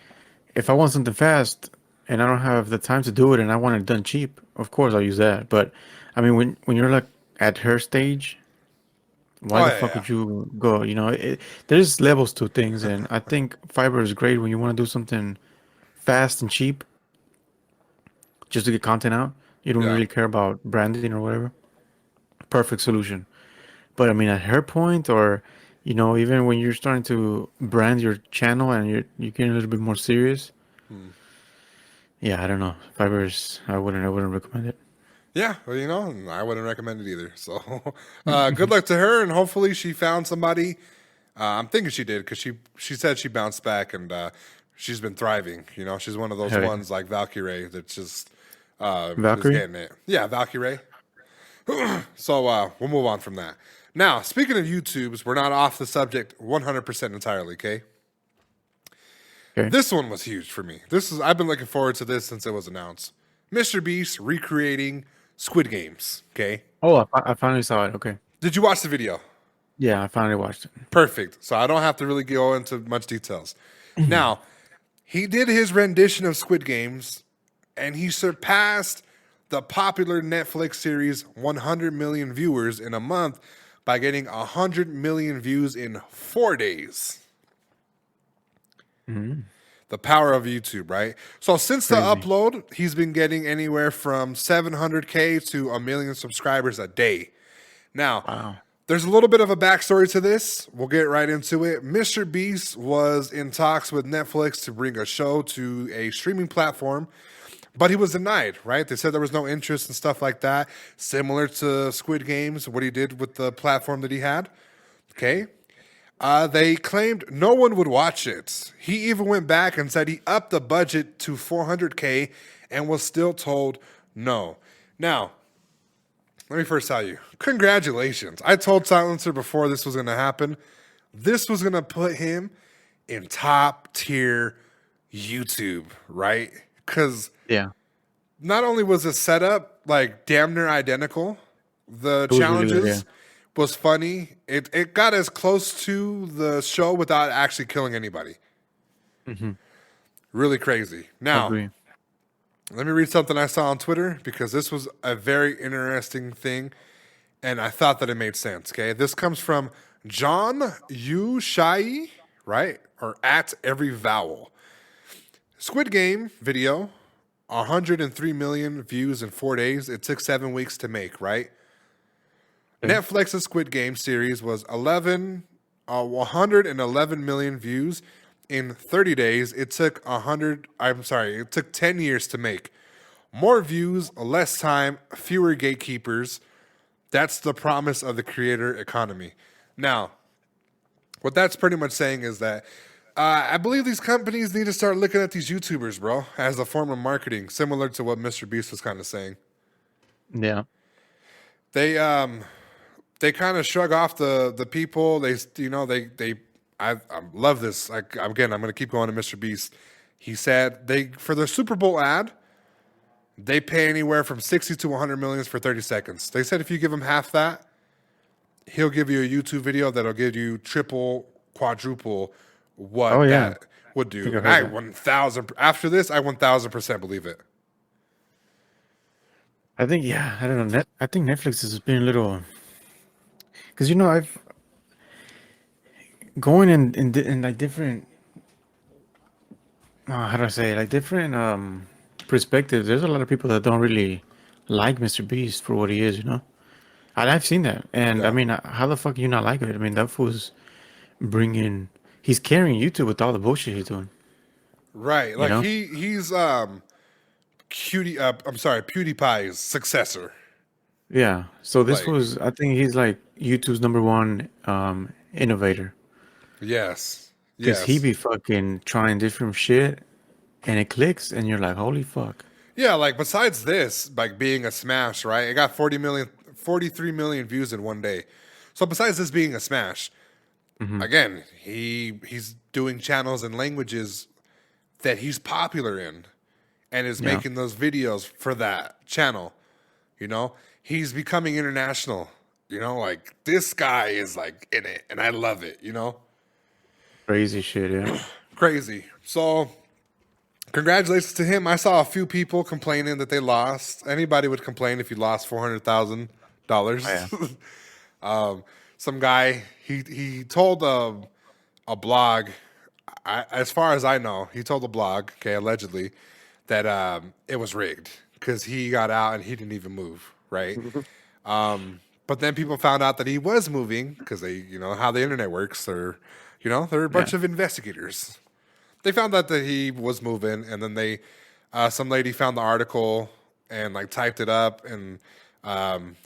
if I want something fast and I don't have the time to do it and I want it done cheap, of course I'll use that. But I mean, when you're like at her stage, why Oh the yeah, fuck yeah. would you go? There's levels to things, and I think Fiverr is great when you want to do something fast and cheap, just to get content out. You don't Yeah. really care about branding or whatever. Perfect solution. But I mean, at her point, or even when you're starting to brand your channel and you're getting a little bit more serious, Hmm. yeah, I don't know. Fiverr I wouldn't recommend it. Yeah, well, I wouldn't recommend it either. So, good luck to her, and hopefully she found somebody. I'm thinking she did because she said she bounced back and she's been thriving. She's one of those Hell yeah. ones like Valkyrie that just is Valkyrie? getting it. Yeah, Valkyrie. So we'll move on from that. Now, speaking of YouTubes, we're not off the subject 100% entirely, okay? Okay. This one was huge for me. I've been looking forward to this since it was announced. Mr. Beast recreating Squid Games, okay? Oh, I finally saw it. Okay. Did you watch the video? Yeah, I finally watched it. Perfect. So I don't have to really go into much details. Now, he did his rendition of Squid Games, and he surpassed the popular Netflix series 100 million viewers in a month by getting 100 million views in 4 days. The power of YouTube, right? So since the upload, he's been getting anywhere from 700K to 1 million subscribers a day. Now, there's a little bit of a backstory to this. We'll get right into it. Mr. Beast was in talks with Netflix to bring a show to a streaming platform, but he was denied, right? They said there was no interest and stuff like that, similar to Squid Games, what he did with the platform that he had. Okay. They claimed no one would watch it. He even went back and said he upped the budget to 400K and was still told no. Now, let me first tell you, congratulations. I told Silencer before this was going to happen. This was going to put him in top tier YouTube, right? Because not only was the setup like damn near identical, the challenges really good, was funny. It got as close to the show without actually killing anybody. Really crazy. Now, let me read something I saw on Twitter because this was a very interesting thing, and I thought that it made sense. Okay, this comes from John Yu Shai, right, or at every vowel. Squid Game video, 103 million views in 4 days. It took 7 weeks to make, right? Netflix's Squid Game series was 111 million views in 30 days. It took 10 years to make. More views, less time, fewer gatekeepers. That's the promise of the creator economy. Now, what that's pretty much saying is that I believe these companies need to start looking at these YouTubers, bro, as a form of marketing, similar to what Mr. Beast was kind of saying. Yeah. They kind of shrug off the people. I love this. Like, again, I'm going to keep going to Mr. Beast. He said for their Super Bowl ad, they pay anywhere from 60 to 100 million for 30 seconds. They said if you give him half that, he'll give you a YouTube video that'll give you triple, quadruple what that would do. And I 1,000 after this, I 1,000% believe it. I think I don't know. I think Netflix has been a little, because I've going in like different how do I say it? Like different perspectives. There's a lot of people that don't really like Mr. Beast for what he is, and I've seen that. And I mean, how the fuck you not like it? I mean, that fool's he's carrying YouTube with all the bullshit he's doing. Right. Like he's PewDiePie's successor. Yeah. So this I think he's like YouTube's #1 innovator. Yes. Because he be fucking trying different shit and it clicks and you're like, holy fuck. Yeah, like besides this, like being a smash, right? It got 43 million views in 1 day. So besides this being a smash, again, he's doing channels and languages that he's popular in and is making those videos for that channel. He's becoming international. Like this guy is like in it and I love it, Crazy shit, yeah. Crazy. So congratulations to him. I saw a few people complaining that they lost. Anybody would complain if you lost $400,000. Some guy, he told a blog, as far as I know, he told a blog, allegedly, that it was rigged because he got out and he didn't even move, right? But then people found out that he was moving because they, how the internet works. They're a bunch of investigators. They found out that he was moving, and then some lady found the article and like typed it up, and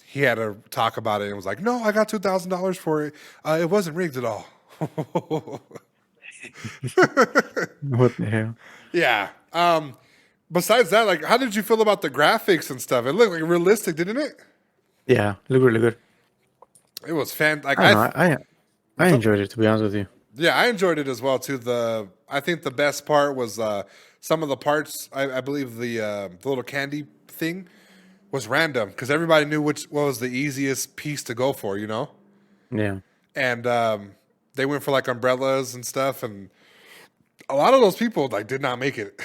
he had to talk about it and was like, "No, I got $2,000 for it. It wasn't rigged at all." What the hell? Yeah. Besides that, like, how did you feel about the graphics and stuff? It looked like realistic, didn't it? Yeah, looked really good. It was like I don't know. I the, enjoyed it, to be honest with you. yeah, I enjoyed it as well too. I think the best part was some of the parts. I believe the little candy thing was random because everybody knew what was the easiest piece to go for, you know. Yeah. And they went for like umbrellas and stuff, and a lot of those people like did not make it.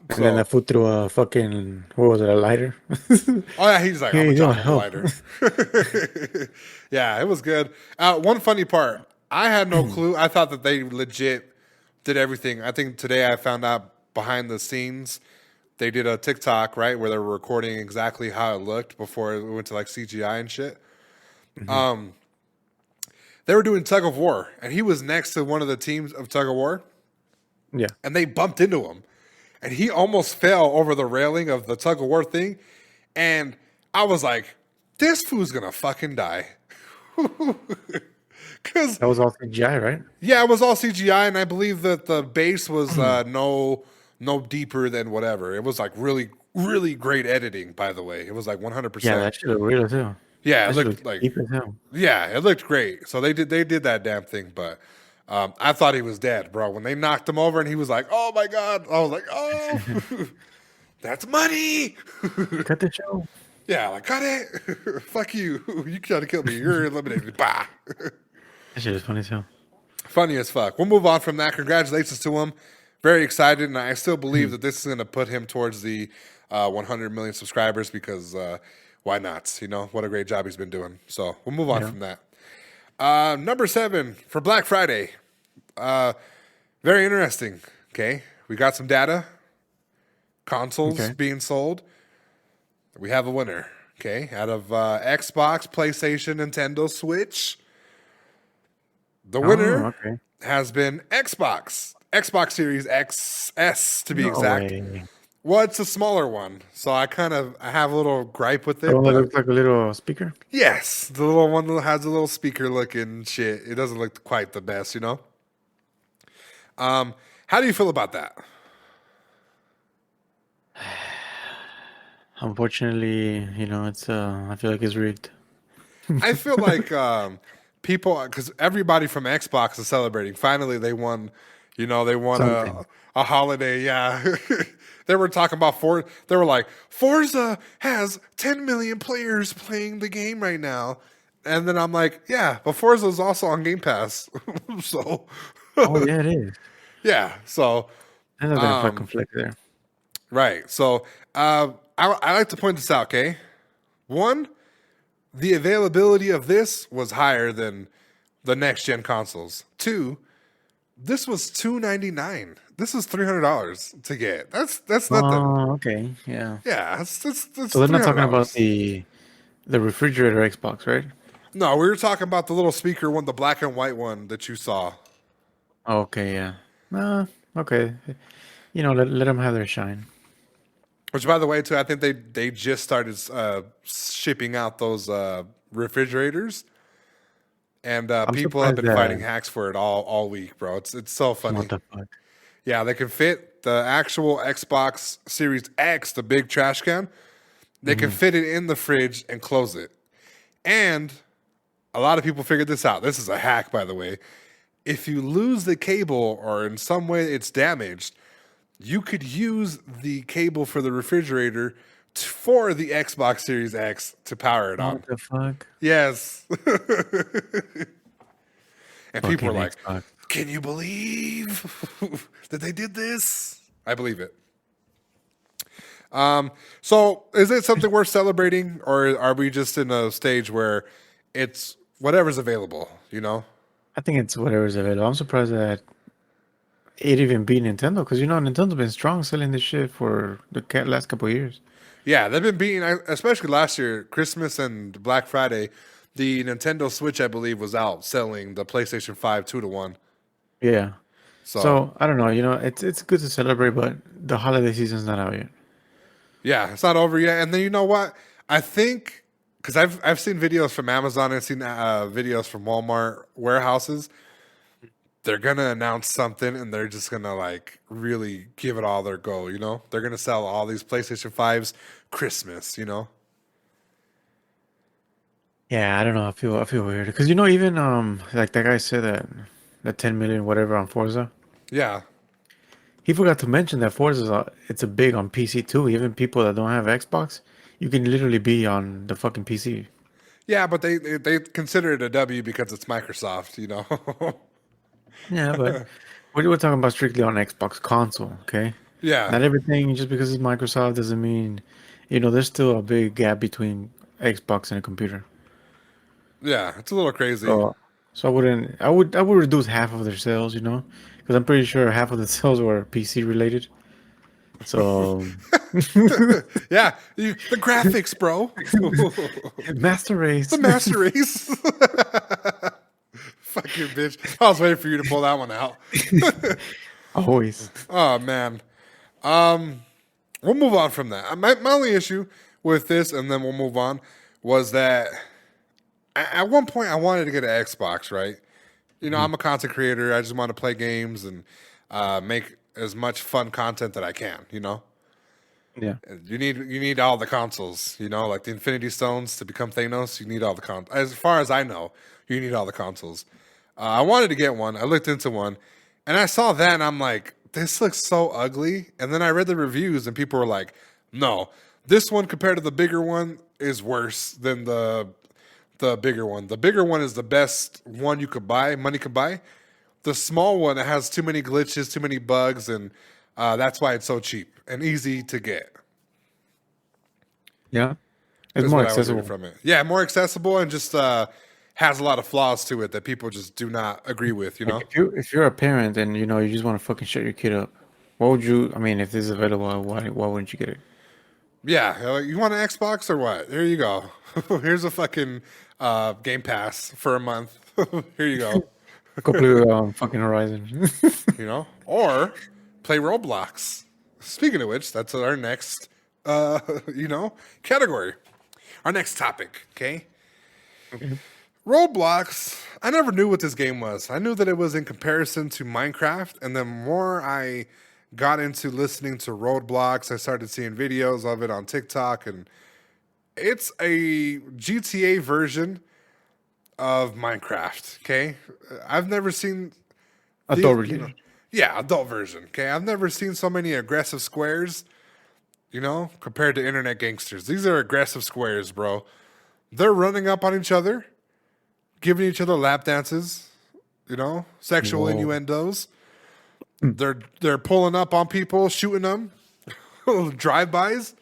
And then So, I food through a fucking, what was it, a lighter? oh yeah, he's like, I'm Here gonna you go, drop him a help. lighter. Yeah, it was good. One funny part, I had no clue. I thought that they legit did everything. I think today I found out behind the scenes they did a TikTok, right, where they were recording exactly how it looked before it went to like CGI and shit. Mhm. They were doing tug of war, and he was next to one of the teams of tug of war, Yeah. and they bumped into him, and he almost fell over the railing of the tug of war thing, and I was like, "This fool's gonna fucking die," because That was all CGI, right? yeah, it was all CGI, and I believe that the base was no deeper than whatever. It was like really really great editing, by the way. It was like Yeah, 100%. that should look real too. Yeah, it That should looked look like deep as hell. yeah, it looked great. So they did that damn thing, but I thought he was dead, bro. When they knocked him over and he was like, "Oh my god," I was like, "Oh, that's money." Cut the show. Yeah, like cut it. Fuck you. You trying to kill me? You're eliminated. Bah. That shit is funny too. Funny as fuck. We'll move on from that. Congratulations to him. Very excited, and I still believe that this is going to put him towards the 100 million subscribers because why not? You know what a great job he's been doing. So we'll move on Yeah. from that. Number 7 for Black Friday. Very interesting. Okay, we got some data. Consoles Okay. being sold. We have a winner. Okay, out of Xbox, PlayStation, Nintendo, Switch. The Oh, winner okay. has been Xbox Series XS to be No exact. way. Well, it's a smaller one, so I have a little gripe with The it. one that But looks like a little speaker? yes, the little one that has a little speaker looking shit. It doesn't look quite the best, you know. How do you feel about that? Unfortunately, it's I feel like it's rigged. I feel like people, because everybody from Xbox is celebrating. Finally, they won. You know, they won Something. a holiday. Yeah, they were talking about They were like, Forza has 10 million players playing the game right now, and then I'm like, yeah, but Forza is also on Game Pass, so Oh yeah, it is. yeah, so There's nothing to fucking um, conflict there. right. So I like to point this out. Okay, one, the availability of this was higher than the next gen consoles. Two, this was $299. This is $300 to get. That's nothing. Oh, okay. Yeah. Yeah, that's So they're three not hundred talking about dollars. the refrigerator Xbox, right? No, we were talking about the little speaker one, the black and white one that you saw. Okay, yeah. Okay. Let them have their shine. Which, by the way, too, I think they just started shipping out those refrigerators, and I'm people have surprised been fighting that. hacks for it all week, bro. It's so What funny. the fuck? Yeah, they can fit the actual Xbox Series X, the big trash can. They can Hmm. fit it in the fridge and close it. And a lot of people figured this out. This is a hack, by the way. If you lose the cable or in some way it's damaged, you could use the cable for the refrigerator for the Xbox Series X to power it on. What the fuck? Yes. And people were Fucking like, Xbox. can you believe that they did this? I believe it. So is it something worth celebrating, or are we just in a stage where it's whatever's available, you know? I think it's whatever's available. I'm surprised that it even beat Nintendo because Nintendo's been strong selling this shit for the last couple of years. Yeah, they've been beating, especially last year, Christmas and Black Friday. The Nintendo Switch, I believe, was out selling the PlayStation 5 2-1. Yeah. So So I don't know. It's good to celebrate, but the holiday season's not out yet. yeah, it's not over yet. And then you know what? I think because I've seen videos from Amazon and seen videos from Walmart warehouses. They're gonna announce something and they're just gonna like really give it all their go. You know, they're gonna sell all these PlayStation 5s Christmas. You know, Yeah, I don't know. I feel weird because even like that guy said that 10 million whatever on Forza. Yeah. He forgot to mention that Forza it's a big on PC too. Even people that don't have Xbox, you can literally be on the fucking PC. Yeah, but they consider it a W because it's Microsoft, you know. Yeah, but we're talking about strictly on Xbox console, okay? Yeah. Not everything just because it's Microsoft doesn't mean, there's still a big gap between Xbox and a computer. Yeah, it's a little crazy. So, so I would reduce half of their sales, because I'm pretty sure half of the sales were PC related. So, Yeah, the graphics, bro. master The race, master race. Fuck you, bitch. I was waiting for you to pull that one out. always. Oh man. We'll move on from that. My only issue with this, and then we'll move on, was that at one point I wanted to get an Xbox, right? Mhm. I'm a content creator. I just want to play games and make as much fun content that I can. Yeah. You need all the consoles. Like the Infinity Stones to become Thanos. You need all the As far as I know, you need all the consoles. I wanted to get one. I looked into one, and I saw that, and I'm like, this looks so ugly. And then I read the reviews, and people were like, no, this one compared to the bigger one is worse than the bigger one. The bigger one is the best one you could buy, money could buy. The small one, it has too many glitches, too many bugs, and that's why it's so cheap and easy to get. Yeah. It's Is more what I was reading accessible. from it. Yeah, more accessible and just has a lot of flaws to it that people just do not agree with. Like if you're a parent and you just want to fucking shut your kid up, what would you? I mean, if this is available, why wouldn't you get it? Yeah, you want an Xbox or what? There you go. Here's a fucking Game Pass for a month. Here you go. Go play fucking Horizon. Or play Roblox. Speaking of which, that's our next, category. Our next topic. Okay. Okay. Roblox, I never knew what this game was. I knew that it was in comparison to Minecraft, and the more I got into listening to Roblox, I started seeing videos of it on TikTok, and it's a GTA version of Minecraft. Okay, I've never seen the Adult related. yeah, adult version. Okay, I've never seen so many aggressive squares. Compared to internet gangsters, these are aggressive squares, bro. They're running up on each other, giving each other lap dances, sexual Whoa. innuendos. They're pulling up on people, shooting them, drive-bys.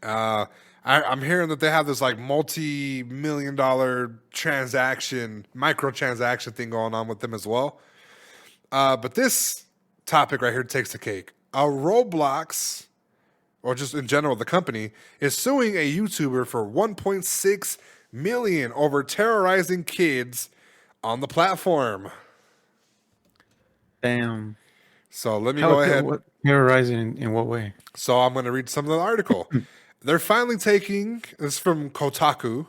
I'm hearing that they have this like multi-million-dollar microtransaction thing going on with them as well. But this topic right here takes the cake. A Roblox, or just in general, the company is suing a YouTuber for 1.6 million over terrorizing kids on the platform. Damn. So let me How go ahead. what terrorizing in what way? So I'm going to read some of the article. They're finally taking this from Kotaku.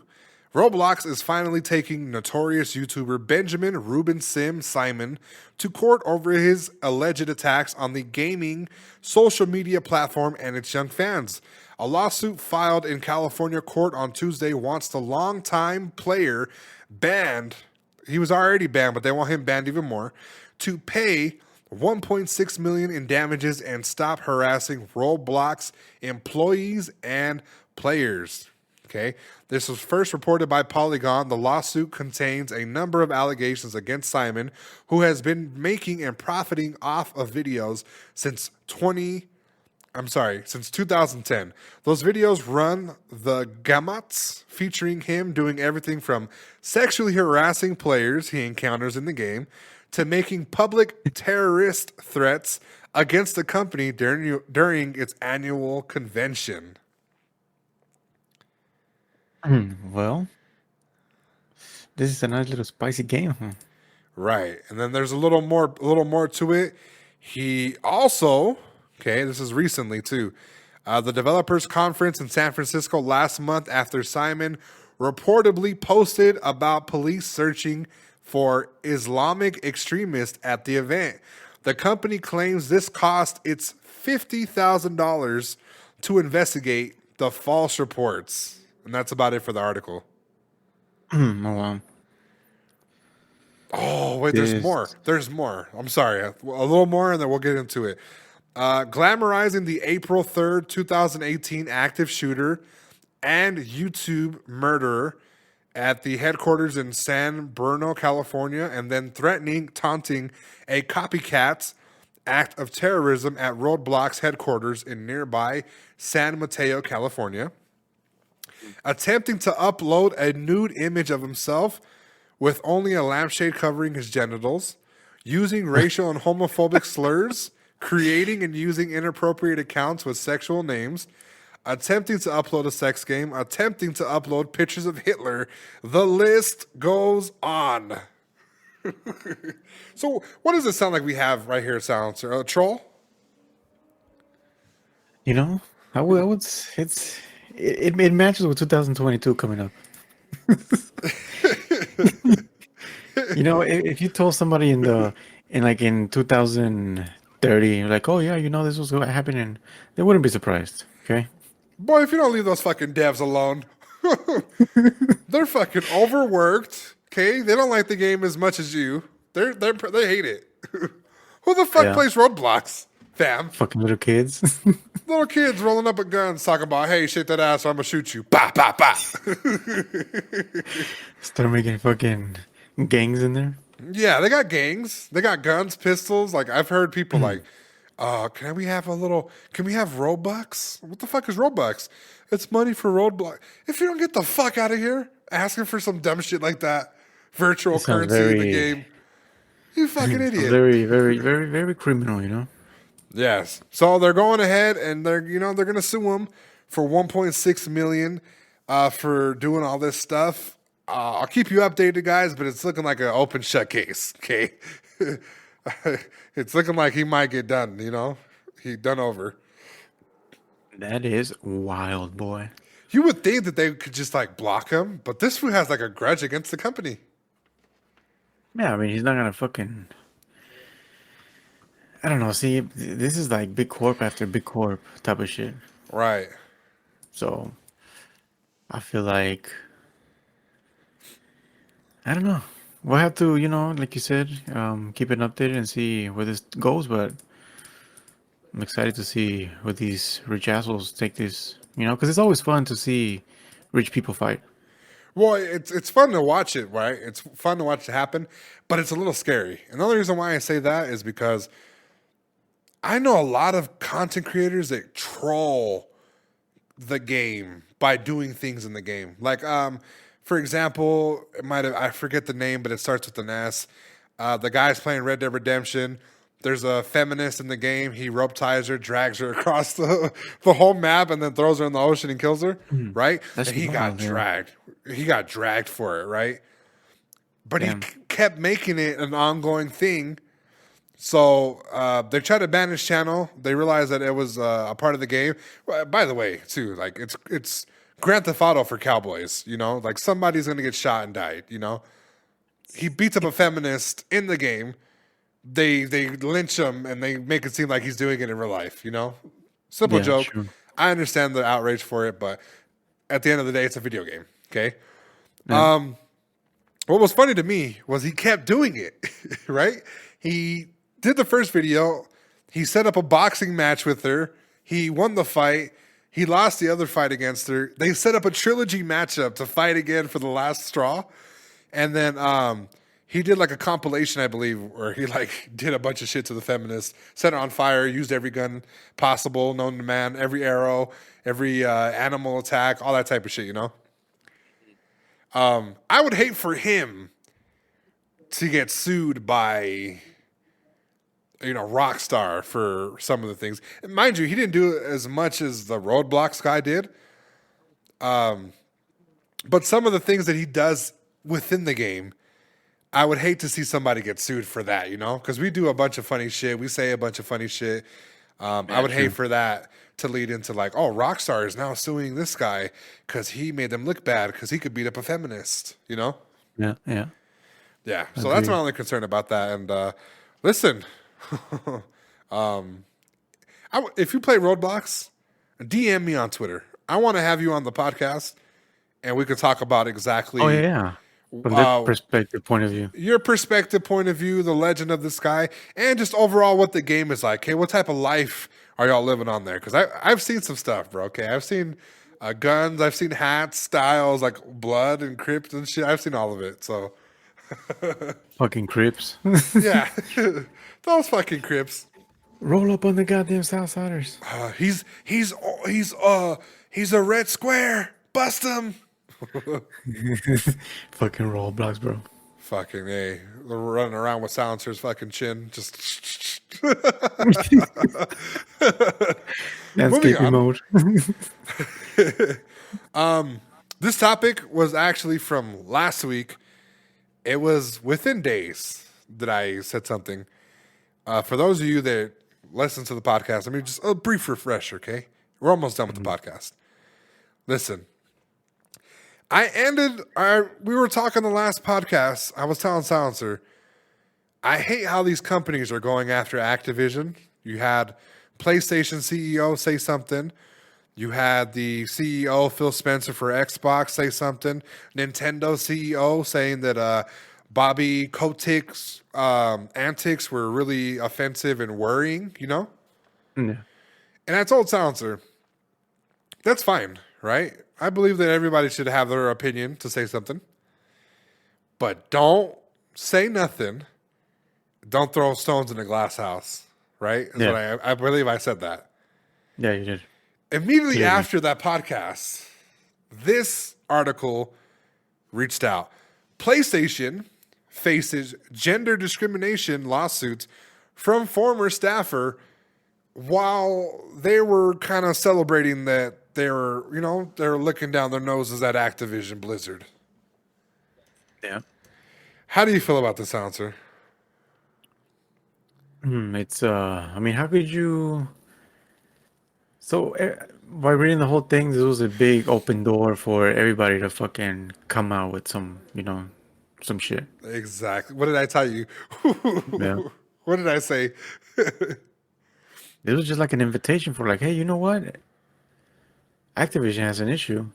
Roblox is finally taking notorious YouTuber Benjamin Ruben Simon to court over his alleged attacks on the gaming social media platform and its young fans. A lawsuit filed in California court on Tuesday wants the longtime player banned. He was already banned, but they want him banned even more to pay 1.6 million in damages and stop harassing Roblox employees and players. Okay. This was first reported by Polygon. The lawsuit contains a number of allegations against Simon, who has been making and profiting off of videos since 2010. Those videos run the gamut, featuring him doing everything from sexually harassing players he encounters in the game to making public terrorist threats against the company during its annual convention. Well, this is a nice little spicy game, huh? Right. And then there's a little more to it. He also, okay, this is recently too. The developers conference in San Francisco last month after Simon reportedly posted about police searching for Islamic extremists at the event. The company claims this cost its $50,000 to investigate the false reports. And that's about it for the article. Oh wow. Oh, wait, there's This. more. There's more. I'm sorry. A little more, and then we'll get into it. Glamorizing the April 3rd, 2018 active shooter and YouTube murderer at the headquarters in San Bruno, California, and then taunting a copycat act of terrorism at Roblox headquarters in nearby San Mateo, California. Attempting to upload a nude image of himself with only a lampshade covering his genitals, using racial and homophobic slurs, creating and using inappropriate accounts with sexual names, attempting to upload a sex game, attempting to upload pictures of Hitler. The list goes on. So, what does it sound like we have right here, Silencer? A troll? You know, I would. It matches with 2022 coming up. You know, if you told somebody in 2030, like, oh yeah, you know, this was happening, they wouldn't be surprised. Okay. Boy, if you don't leave those fucking devs alone, they're fucking overworked. Okay, they don't like the game as much as you. They hate it. Who the fuck Yeah. plays Roblox, fam? Fucking little kids. Little kids rolling up with guns, talking about, "Hey, shake that ass, or I'm gonna shoot you." Bah, bah, bah. Start making fucking gangs in there. Yeah, they got gangs. They got guns, pistols. Like I've heard people like, can we have Robux? What the fuck is Robux? It's money for Roblox. If you don't get the fuck out of here asking for some dumb shit like that, virtual It sounds currency in the very, game, you fucking idiot. very, very, very, very criminal. You know. Yes. So they're going ahead and they're gonna sue him for 1.6 million for doing all this stuff. I'll keep you updated, guys, but it's looking like an open shut case. Okay, it's looking like he might get done. He done over. That is wild, boy. You would think that they could just like block him, but this fool has like a grudge against the company. Yeah, I mean, he's not gonna fucking. I don't know. See, this is like big corp after big corp type of shit. Right. So I feel like I don't know. We'll have to, like you said, keep it updated and see where this goes. But I'm excited to see where these rich assholes take this. Because it's always fun to see rich people fight. Well, it's fun to watch it, right? It's fun to watch it happen, but it's a little scary. And the only reason why I say that is because I know a lot of content creators that troll the game by doing things in the game. Like, for example, I forget the name, but it starts with an S. The guy's playing Red Dead Redemption. There's a feminist in the game. He rope ties her, drags her across the whole map, and then throws her in the ocean and kills her. Right? That's And he got wild, yeah. dragged. He got dragged for it, right? But Damn. he kept making it an ongoing thing. So they tried to ban his channel. They realized that it was a part of the game. Well, by the way, too, like it's Grand Theft Auto for cowboys. Like somebody's gonna get shot and died. He beats up a feminist in the game. They lynch him and they make it seem like he's doing it in real life. Simple Yeah, joke. true. I understand the outrage for it, but at the end of the day, it's a video game. Okay. Yeah. What was funny to me was he kept doing it. Right? He did the first video. He set up a boxing match with her. He won the fight. He lost the other fight against her. They set up a trilogy matchup to fight again for the last straw. And then he did like a compilation, I believe, where he like did a bunch of shit to the feminists, set her on fire, used every gun possible known to man, every arrow, every animal attack, all that type of shit, I would hate for him to get sued by Rockstar for some of the things. And mind you, he didn't do it as much as the Roblox guy did. But some of the things that he does within the game, I would hate to see somebody get sued for that, because we do a bunch of funny shit. We say a bunch of funny shit. I would hate for that to lead into like, oh, Rockstar is now suing this guy because he made them look bad because he could beat up a feminist, Yeah. Yeah. Yeah. So that's my only concern about that. And listen, if you play Roblox, DM me on Twitter. I want to have you on the podcast and we could talk about exactly Oh yeah. From their perspective point of view. your perspective, point of view, the legend of this guy, and just overall what the game is like. Hey, what type of life are y'all living on there? Because I've seen some stuff, bro. Okay, I've seen guns, I've seen hats, styles like blood and crypt and shit. I've seen all of it. So Fucking Crips. yeah, those fucking Crips. Roll up on the goddamn Southsiders. He's a red square. Bust him. Fucking Roblox, bro. Fucking A. They're running around with silencers, fucking chin. Just. Landscaping mode. This topic was actually from last week. It was within days that I said something. For those of you that listen to the podcast, I mean, just a brief refresher, okay? We're almost done with the podcast. Listen. We were talking the last podcast. I was telling Silencer, I hate how these companies are going after Activision. You had PlayStation CEO say something. You had the CEO, Phil Spencer, for Xbox say something. Nintendo CEO saying that Bobby Kotick's antics were really offensive and worrying, you know? Yeah. And I told Silencer, that's fine, right? I believe that everybody should have their opinion to say something. But don't say nothing. Don't throw stones in a glass house, right? That's what I believe I said that. Yeah, you did. Immediately after that podcast, this article reached out. PlayStation faces gender discrimination lawsuits from former staffer while they were kind of celebrating that they were looking down their noses at Activision Blizzard. Yeah. How do you feel about this answer? It's I mean, how could you? So by reading the whole thing, this was a big open door for everybody to fucking come out with some shit. Exactly. What did I tell you? Yeah. What did I say? This was just like an invitation for like, hey, you know what? Activision has an issue.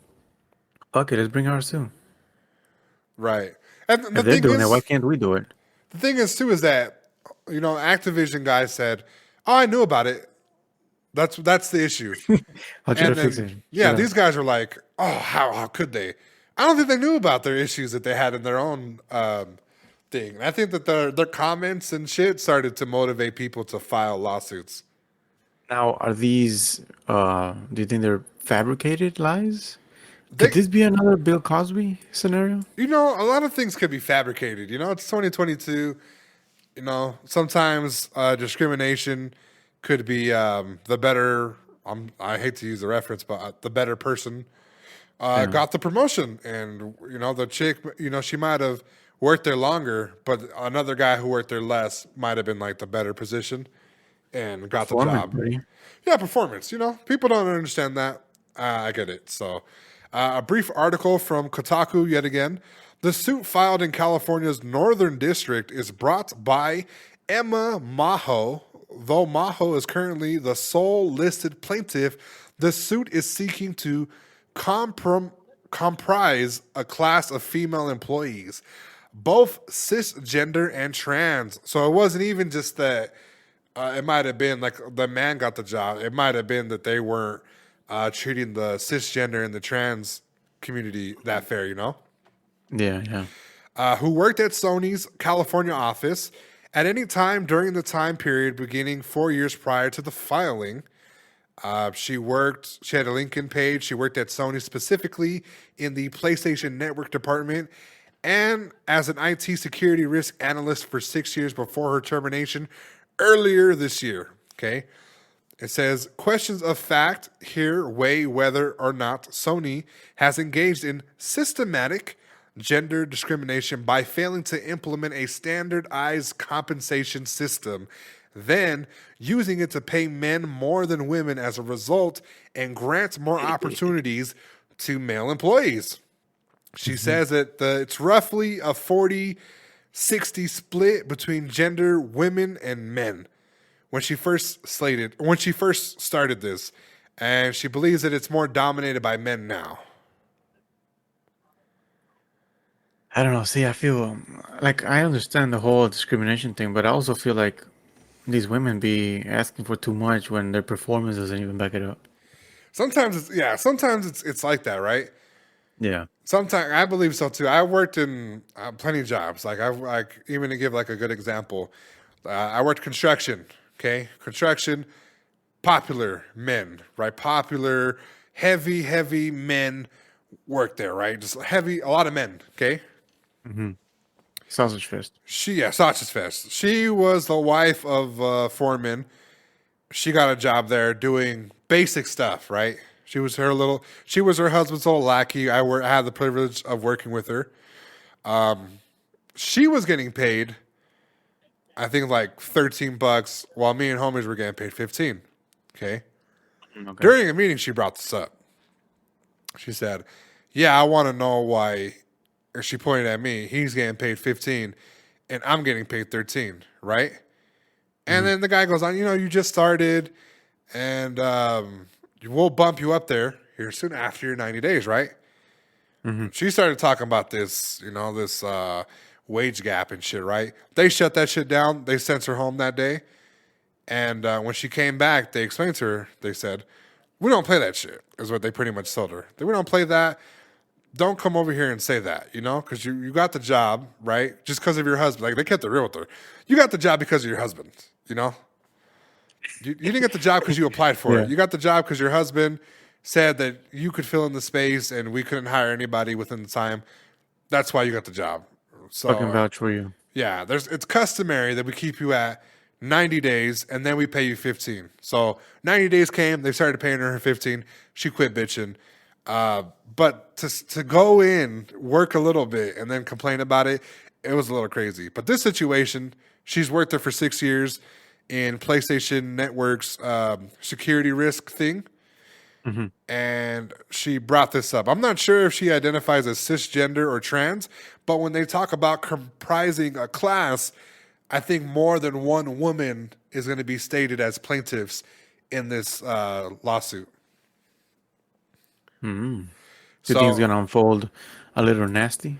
Fuck it, let's bring ours too. Right. And if they're doing it, why can't we do it? The thing is too is that, Activision guy said, "Oh, I knew about it. That's the issue." I'll try to fix it. Yeah, these guys are like, "Oh, how could they?" I don't think they knew about their issues that they had in their own thing. I think that their comments and shit started to motivate people to file lawsuits. Now, are these? Do you think they're fabricated lies? Could this be another Bill Cosby scenario? A lot of things could be fabricated. It's 2022. Sometimes discrimination could be the better. I hate to use the reference, but the better person got the promotion, and the chick, she might have worked there longer, but another guy who worked there less might have been like the better position and got the job. Buddy. Yeah, performance. People don't understand that. I get it. So, a brief article from Kotaku yet again. The suit filed in California's Northern District is brought by Emma Maho. Though Maho is currently the sole listed plaintiff, the suit is seeking to comprise a class of female employees, both cisgender and trans. So it wasn't even just that it might have been like the man got the job. It might have been that they weren't treating the cisgender and the trans community that fair, Yeah. Who worked at Sony's California office at any time during the time period beginning 4 years prior to the filing. She had a LinkedIn page. She worked at Sony specifically in the PlayStation Network department and as an IT security risk analyst for 6 years before her termination earlier this year. Okay. It says, questions of fact here weigh whether or not Sony has engaged in systematic gender discrimination by failing to implement a standardized compensation system, then using it to pay men more than women as a result and grant more opportunities to male employees. She says that it's roughly a 40-60 split between gender, women, and men. When she first started this, and she believes that it's more dominated by men now. I don't know. See, I feel like I understand the whole discrimination thing, but I also feel like these women be asking for too much when their performance doesn't even back it up. Sometimes it's like that, right? Yeah. Sometimes I believe so too. I worked in plenty of jobs. Like I like even to give like a good example, I worked construction. Okay, construction, popular men, right? Popular, heavy men work there, right? Just heavy, a lot of men. Okay, Mm-hmm. Sausage fest. Sausage Fest. She was the wife of foreman. She got a job there doing basic stuff, right? She was her husband's little lackey. I had the privilege of working with her. She was getting paid, I think like $13, while me and homies were getting paid 15. Okay. Okay. During a meeting, she brought this up. She said, "Yeah, I want to know why." And she pointed at me. He's getting paid 15, and I'm getting paid 13, right? And Mm-hmm. then the guy goes on. You just started, and we'll bump you up there here soon after your 90 days, right? Mm-hmm. She started talking about this, this wage gap and shit, right? They shut that shit down. They sent her home that day. And when she came back, they explained to her, they said, "We don't play that shit," is what they pretty much told her. We don't play that. Don't come over here and say that, because you got the job, right? Just because of your husband. Like, they kept it real with her. You got the job because of your husband, you know? You didn't get the job because you applied for Yeah. it. You got the job because your husband said that you could fill in the space and we couldn't hire anybody within the time. That's why you got the job. Fucking So, vouch for you. yeah, it's customary that we keep you at 90 days and then we pay you 15. So 90 days came, they started paying her 15. She quit bitching. But to go in, work a little bit, and then complain about it, it was a little crazy. But this situation, she's worked there for 6 years in PlayStation Network's security risk thing. Mm-hmm. And she brought this up. I'm not sure if she identifies as cisgender or trans, but when they talk about comprising a class, I think more than one woman is going to be stated as plaintiffs in this lawsuit. Mm-hmm. Do you think it's So gonna unfold a little nasty?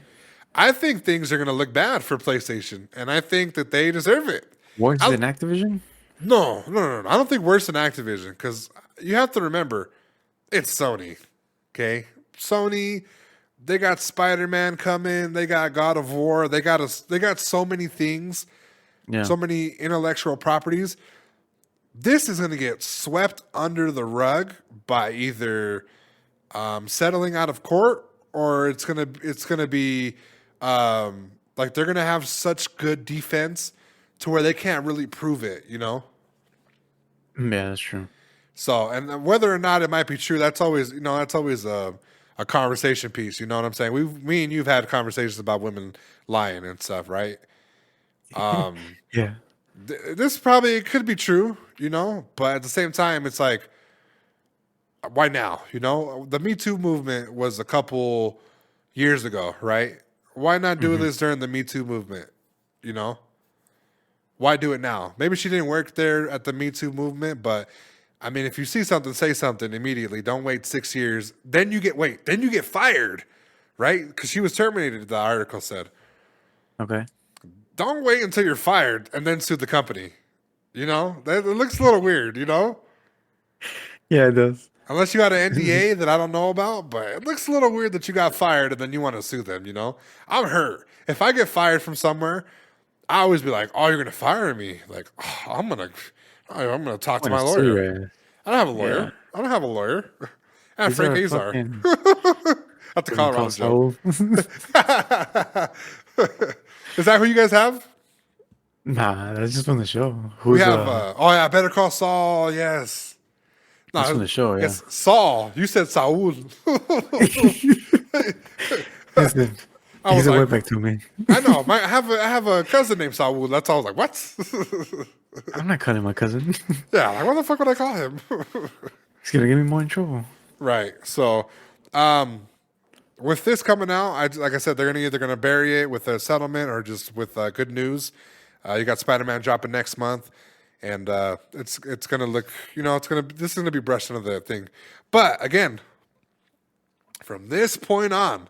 I think things are going to look bad for PlayStation, and I think that they deserve it. Worse I, than Activision? no. I don't think worse than Activision because you have to remember it's Sony. Okay, Sony. They got Spider-Man coming. They got God of War. They got us. They got so many things, Yeah. so many intellectual properties. This is going to get swept under the rug by either settling out of court, or it's gonna be like they're gonna have such good defense to where they can't really prove it. Yeah, that's true. So, and whether or not it might be true, that's always a conversation piece. You know what I'm saying? Me and you've had conversations about women lying and stuff, right? Yeah. This probably could be true, but at the same time, it's like, why now? The Me Too movement was a couple years ago, right? Why not do Mm-hmm. this during the Me Too movement? You know, why do it now? Maybe she didn't work there at the Me Too movement, but I mean, if you see something, say something immediately. Don't wait 6 years. Then you get fired, right? Because she was terminated. The article said, Okay. don't wait until you're fired and then sue the company. That it looks a little weird. Yeah, it does. Unless you got an NDA that I don't know about, but it looks a little weird that you got fired and then you want to sue them. I'm hurt. If I get fired from somewhere, I always be like, "Oh, you're gonna fire me?" Like, oh, I'm gonna talk to my lawyer. I don't have a lawyer. Yeah. I don't have a lawyer. I have These Frank are Azar fucking at the what do you call Colorado joke. Saul? Is that who you guys have? Nah, that's just from the show. We Who's have. Oh yeah, Better Call Saul. Yes. that's from No, the show, yeah. yes, Saul. You said Saul. Listen, I he's was a like, wetback to me. I know. I have a cousin named Saul. That's all I was like, what? I'm not calling my cousin. Yeah, like what the fuck would I call him? He's gonna get me more in trouble. Right. So, with this coming out, like I said, they're either gonna bury it with a settlement or just with good news. You got Spider-Man dropping next month, and it's gonna look, this is gonna be brushed into the thing. But again, from this point on,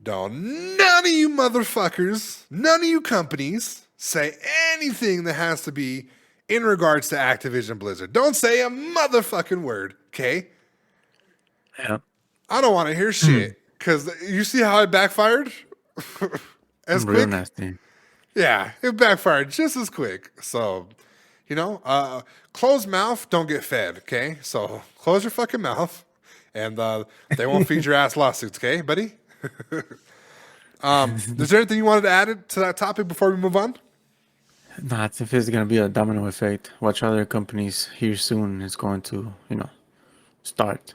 Don't none of you motherfuckers, none of you companies say anything that has to be in regards to Activision Blizzard. Don't say a motherfucking word, okay? Yeah. I don't want to hear shit. Because you see how it backfired? As Real quick? nasty. Yeah, it backfired just as quick. So, closed mouth, don't get fed, okay? So close your fucking mouth, and they won't feed your ass lawsuits, okay, buddy? Is there anything you wanted to add to that topic before we move on? Nah, I think it's gonna be a domino effect. Watch other companies here soon. It's going to, start.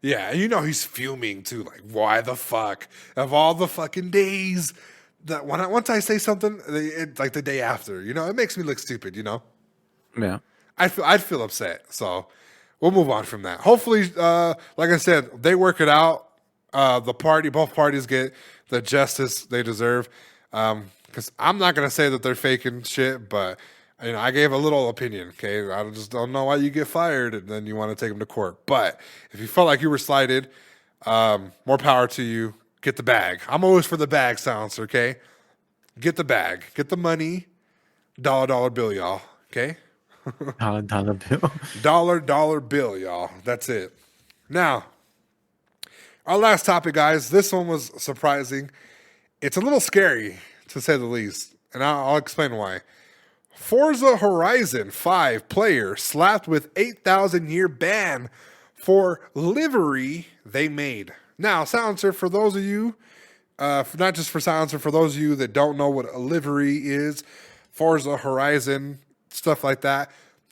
Yeah, he's fuming too. Like, why the fuck? Of all the fucking days, that once I say something, like the day after, it makes me look stupid. Yeah. I'd feel upset. So we'll move on from that. Hopefully, like I said, they work it out. Both parties get the justice they deserve. Because I'm not gonna say that they're faking shit, but I gave a little opinion. Okay, I just don't know why you get fired and then you want to take them to court. But if you felt like you were slighted, more power to you. Get the bag. I'm always for the bag, silencer. Okay, get the bag, get the money, dollar bill, y'all. Okay, Dollar bill. dollar bill, y'all. That's it. Now, our last topic, guys. This one was surprising. It's a little scary, to say the least, and I'll explain why. Forza Horizon 5 player slapped with 8,000-year ban for livery they made. Now, Silencer, for those of you, not just for Silencer, for those of you that don't know what a livery is, Forza Horizon, stuff like that,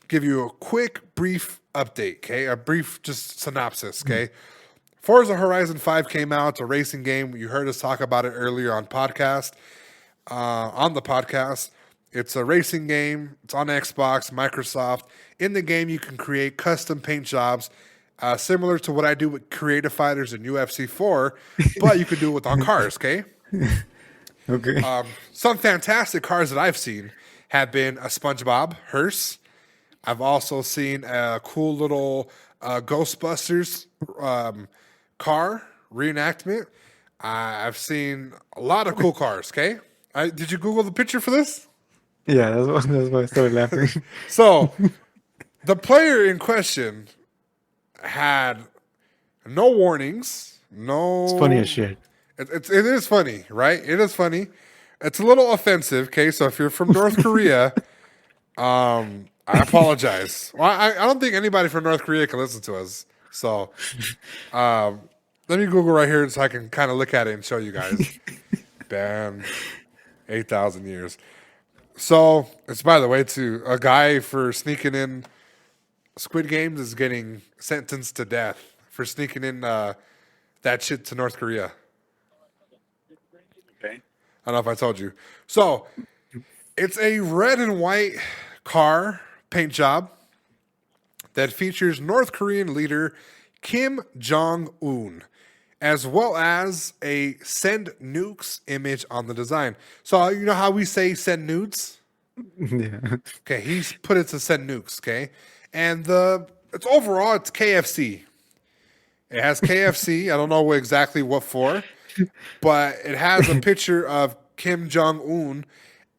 give you a quick, brief update, okay? A brief just synopsis, okay? Forza Horizon 5 came out. It's a racing game. You heard us talk about it earlier on the podcast. It's a racing game. It's on Xbox, Microsoft. In the game, you can create custom paint jobs, similar to what I do with Creative Fighters and UFC 4, but you can do it on cars, okay? Okay. Some fantastic cars that I've seen have been a SpongeBob hearse. I've also seen a cool little Ghostbusters car reenactment. I've seen a lot of cool cars, okay? Did you Google the picture for this? Yeah, that's why I started laughing. So, the player in question had no warnings, no... It's funny as shit. It is funny, right? It is funny. It's a little offensive, okay? So if you're from North Korea, I apologize. Well, I don't think anybody from North Korea can listen to us. So let me Google right here so I can kind of look at it and show you guys. Banned 8,000 years. So it's, by the way, too, a guy for sneaking in Squid Games is getting sentenced to death for sneaking in that shit to North Korea. Okay. I don't know if I told you. So it's a red and white car paint job that features North Korean leader Kim Jong-un, as well as a send nukes image on the design. So you know how we say send nudes? Yeah. Okay, he's put it to send nukes, okay? And it's overall, it's KFC. It has KFC. I don't know exactly what for, but it has a picture of Kim Jong-un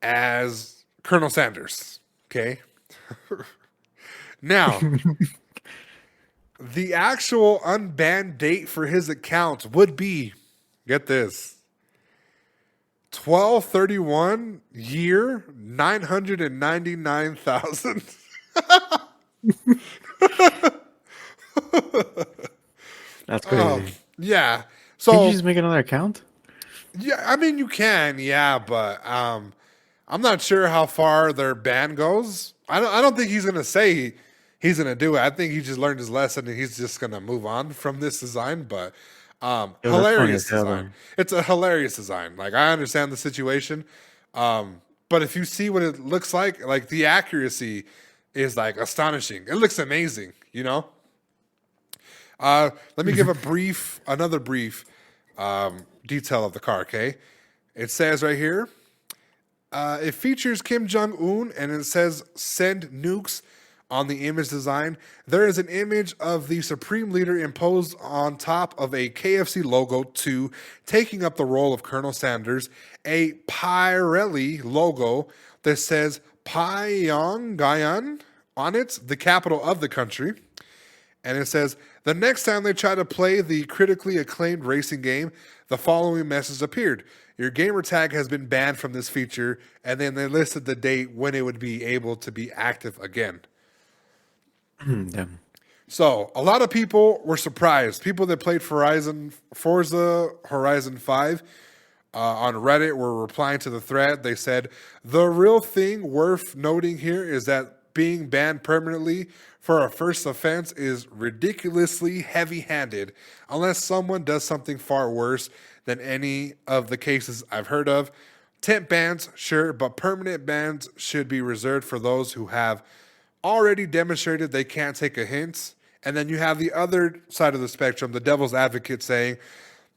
as Colonel Sanders, okay? Now, the actual unbanned date for his account would be, get this, 12/31 year 999,000. That's crazy. Yeah. Can So you just make another account? yeah, I mean you can, yeah, but I'm not sure how far their ban goes. I don't think he's gonna say he's gonna do it. I think he just learned his lesson and he's just gonna move on from this design. But hilarious design. It's a hilarious design. Like I understand the situation, but if you see what it looks like the accuracy is like astonishing. It looks amazing. Let me give another brief detail of the car. Okay, it says right here. It features Kim Jong-un and it says send nukes On the image design, there is an image of the Supreme Leader imposed on top of a KFC logo 2, taking up the role of Colonel Sanders, a Pirelli logo that says Pyongyang on it, the capital of the country. And it says, the next time they try to play the critically acclaimed racing game, the following message appeared. Your gamer tag has been banned from this feature, and then they listed the date when it would be able to be active again. Damn. So, a lot of people were surprised. People that played Forza Horizon 5 on Reddit were replying to the thread. They said, the real thing worth noting here is that being banned permanently for a first offense is ridiculously heavy-handed unless someone does something far worse than any of the cases I've heard of. Temp bans, sure, but permanent bans should be reserved for those who have already demonstrated they can't take a hint. And then you have the other side of the spectrum, the devil's advocate, saying,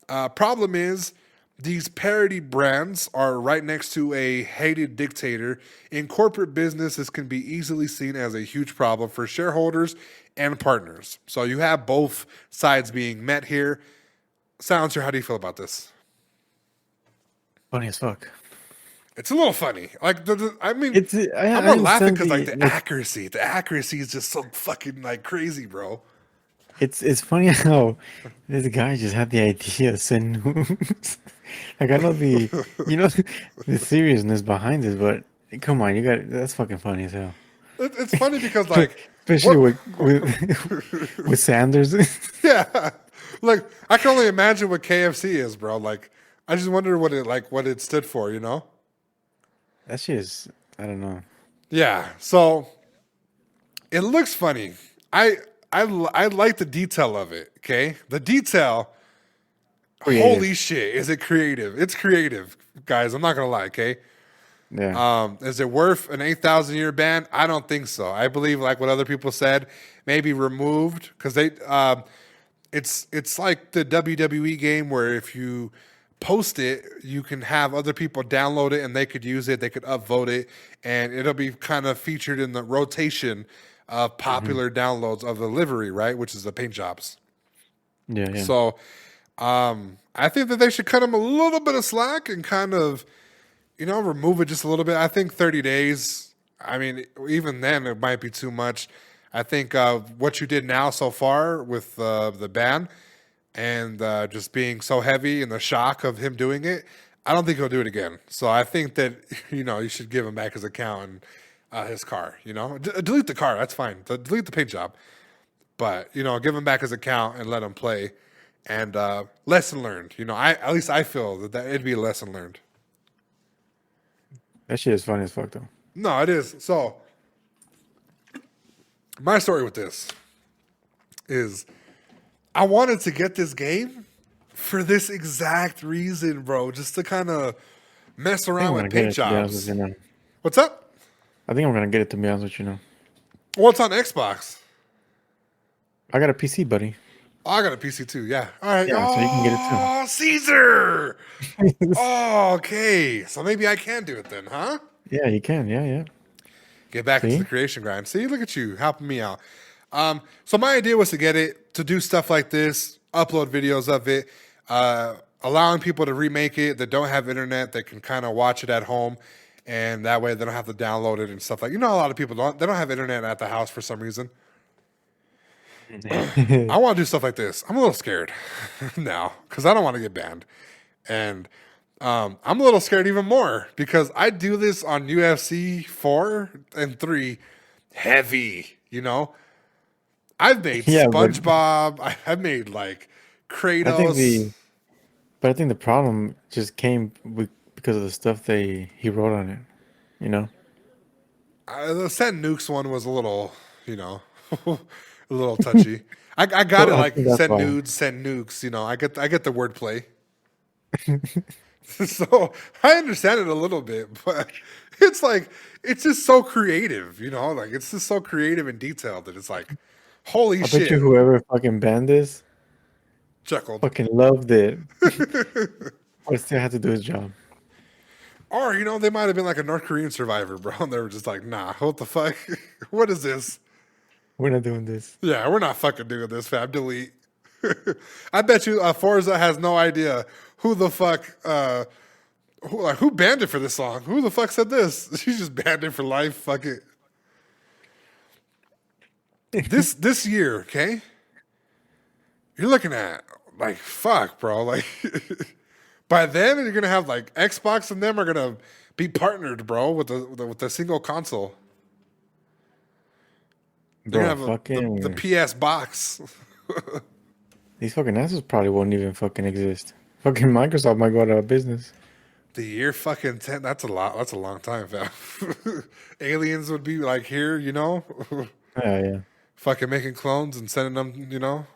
problem is, these parody brands are right next to a hated dictator. In corporate business, this can be easily seen as a huge problem for shareholders and partners. So you have both sides being met here. Silencer, how do you feel about this? Funny as fuck. It's a little funny. Like, I'm I more laughing because understand like the accuracy is just so fucking like crazy, bro. It's funny how this guy just had the idea to send news. Like I know the seriousness behind this, but come on, that's fucking funny as hell. It's funny because like especially with Sanders. Yeah, like I can only imagine what KFC is, bro. Like I just wonder what it stood for, you know? That shit is, I don't know. Yeah, so it looks funny. I like the detail of it. Okay, the detail. Creative. Holy shit! Is it creative? It's creative, guys. I'm not gonna lie. Okay. Yeah. Is it worth an 8,000-year ban? I don't think so. I believe, like what other people said, maybe removed because it's like the WWE game where if you post it, you can have other people download it and they could use it. They could upvote it, and it'll be kind of featured in the rotation of popular downloads of the livery, right? Which is the paint jobs. Yeah. So, I think that they should cut them a little bit of slack and kind of, remove it just a little bit. I think 30 days. I mean, even then, it might be too much. I think what you did now so far with the ban and just being so heavy and the shock of him doing it, I don't think he'll do it again. So I think that, you should give him back his account and his car, delete the car. That's fine. Delete the paint job. But, give him back his account and let him play. And lesson learned. At least I feel that it'd be a lesson learned. That shit is funny as fuck, though. No, it is. So, my story with this is I wanted to get this game for this exact reason, bro. Just to kind of mess around with paint jobs. What's up? I think I'm going to get it, to be honest with you now. Well, it's on Xbox. I got a PC, buddy. Oh, I got a PC too, yeah. All right. Yeah, so you can get it too. Oh, Caesar! Oh, okay. So maybe I can do it then, huh? Yeah, you can. Yeah. Get back into the creation grind. See, look at you helping me out. So my idea was to get it, to do stuff like this, upload videos of it, allowing people to remake it that don't have internet, that can kind of watch it at home, and that way they don't have to download it and stuff like. A lot of people don't have internet at the house for some reason. I want to do stuff like this. I'm a little scared now because I don't want to get banned. And I'm a little scared even more because I do this on UFC 4 and 3 heavy, I've made SpongeBob. I've made like Kratos. I think the problem just came because of the stuff he wrote on it, The Send Nukes one was a little, a little touchy. I got it like send nudes, send nukes. I get the wordplay. So I understand it a little bit, but it's just so creative. It's just so creative and detailed that it's like, holy shit! I bet you whoever fucking banned this chuckled, fucking loved it. But still had to do his job. Or they might have been like a North Korean survivor, bro. And they were just like, nah, what the fuck? What is this? We're not doing this. Yeah, we're not fucking doing this, fam. Delete. I bet you Forza has no idea who the fuck, who banned it for this song. Who the fuck said this? She just banned it for life. Fuck it. This year, okay? You're looking at like fuck, bro. Like by then you're gonna have like Xbox and them are gonna be partnered, bro, with the single console. They're Bro, gonna have fucking the PS box. these fucking assholes probably won't even fucking exist. Fucking Microsoft might go out of business. The year fucking 10. That's a lot. That's a long time, fam. Aliens would be like here, you know. Yeah. Fucking making clones and sending them, you know,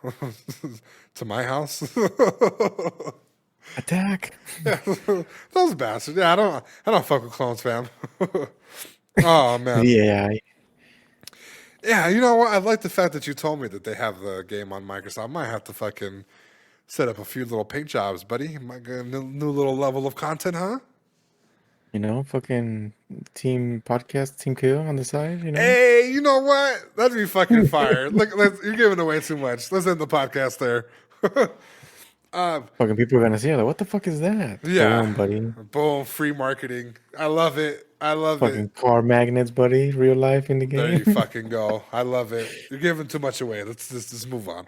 to my house. Attack. Yeah, those bastards. Yeah, I don't fuck with clones, fam. Oh man. Yeah. Yeah, you know what? I like the fact that you told me that they have the game on Microsoft. I might have to fucking set up a few little paint jobs, buddy. Might get a new little level of content, huh? You know, fucking team podcast, team kill on the side, you know? Hey, you know what? That'd be fucking fire. Look, you're giving away too much. Let's end the podcast there. Fucking people are gonna see it. Like, what the fuck is that? Yeah. Boom, buddy. Boom, free marketing. I love it. I love Fucking it. car magnets, buddy. Real life in the game. There you fucking go. I love it. You're giving too much away. Let's just move on.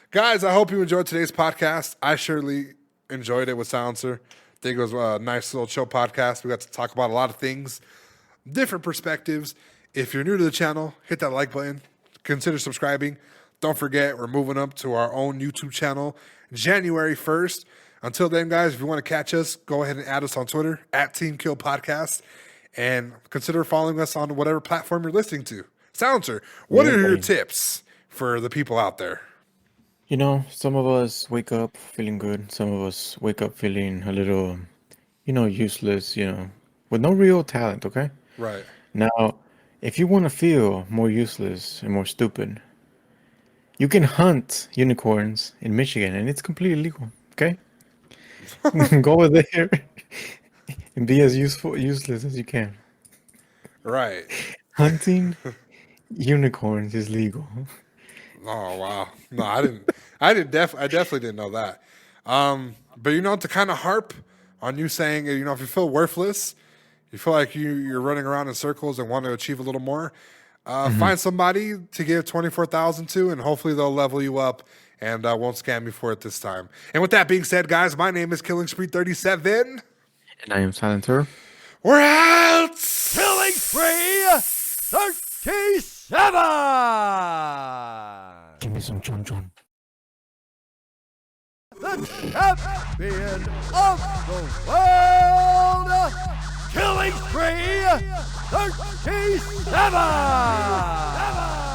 Guys, I hope you enjoyed today's podcast. I surely enjoyed it with Silencer. I think it was a nice little chill podcast. We got to talk about a lot of things, different perspectives. If you're new to the channel, hit that like button. Consider subscribing. Don't forget, we're moving up to our own YouTube channel January 1st. Until then, guys, if you want to catch us, go ahead and add us on Twitter at Team Kill Podcast. And consider following us on whatever platform you're listening to. Silencer, what are your tips for the people out there? You know, some of us wake up feeling good. Some of us wake up feeling a little, useless, with no real talent, okay? Right. Now, if you want to feel more useless and more stupid, you can hunt unicorns in Michigan, and it's completely legal, okay? Go over there and be as useless as you can. Right. Hunting unicorns is legal. Oh wow! No, I definitely didn't know that. But to kind of harp on you saying, if you feel worthless, you feel like you're running around in circles and want to achieve a little more, find somebody to give 24,000 to, and hopefully they'll level you up and won't scam you for it this time. And with that being said, guys, my name is Killing Spree 37, and I am Silencer. We're out. Killing Spree 37. Give me some chon. The champion of the world, Killing Spree 37.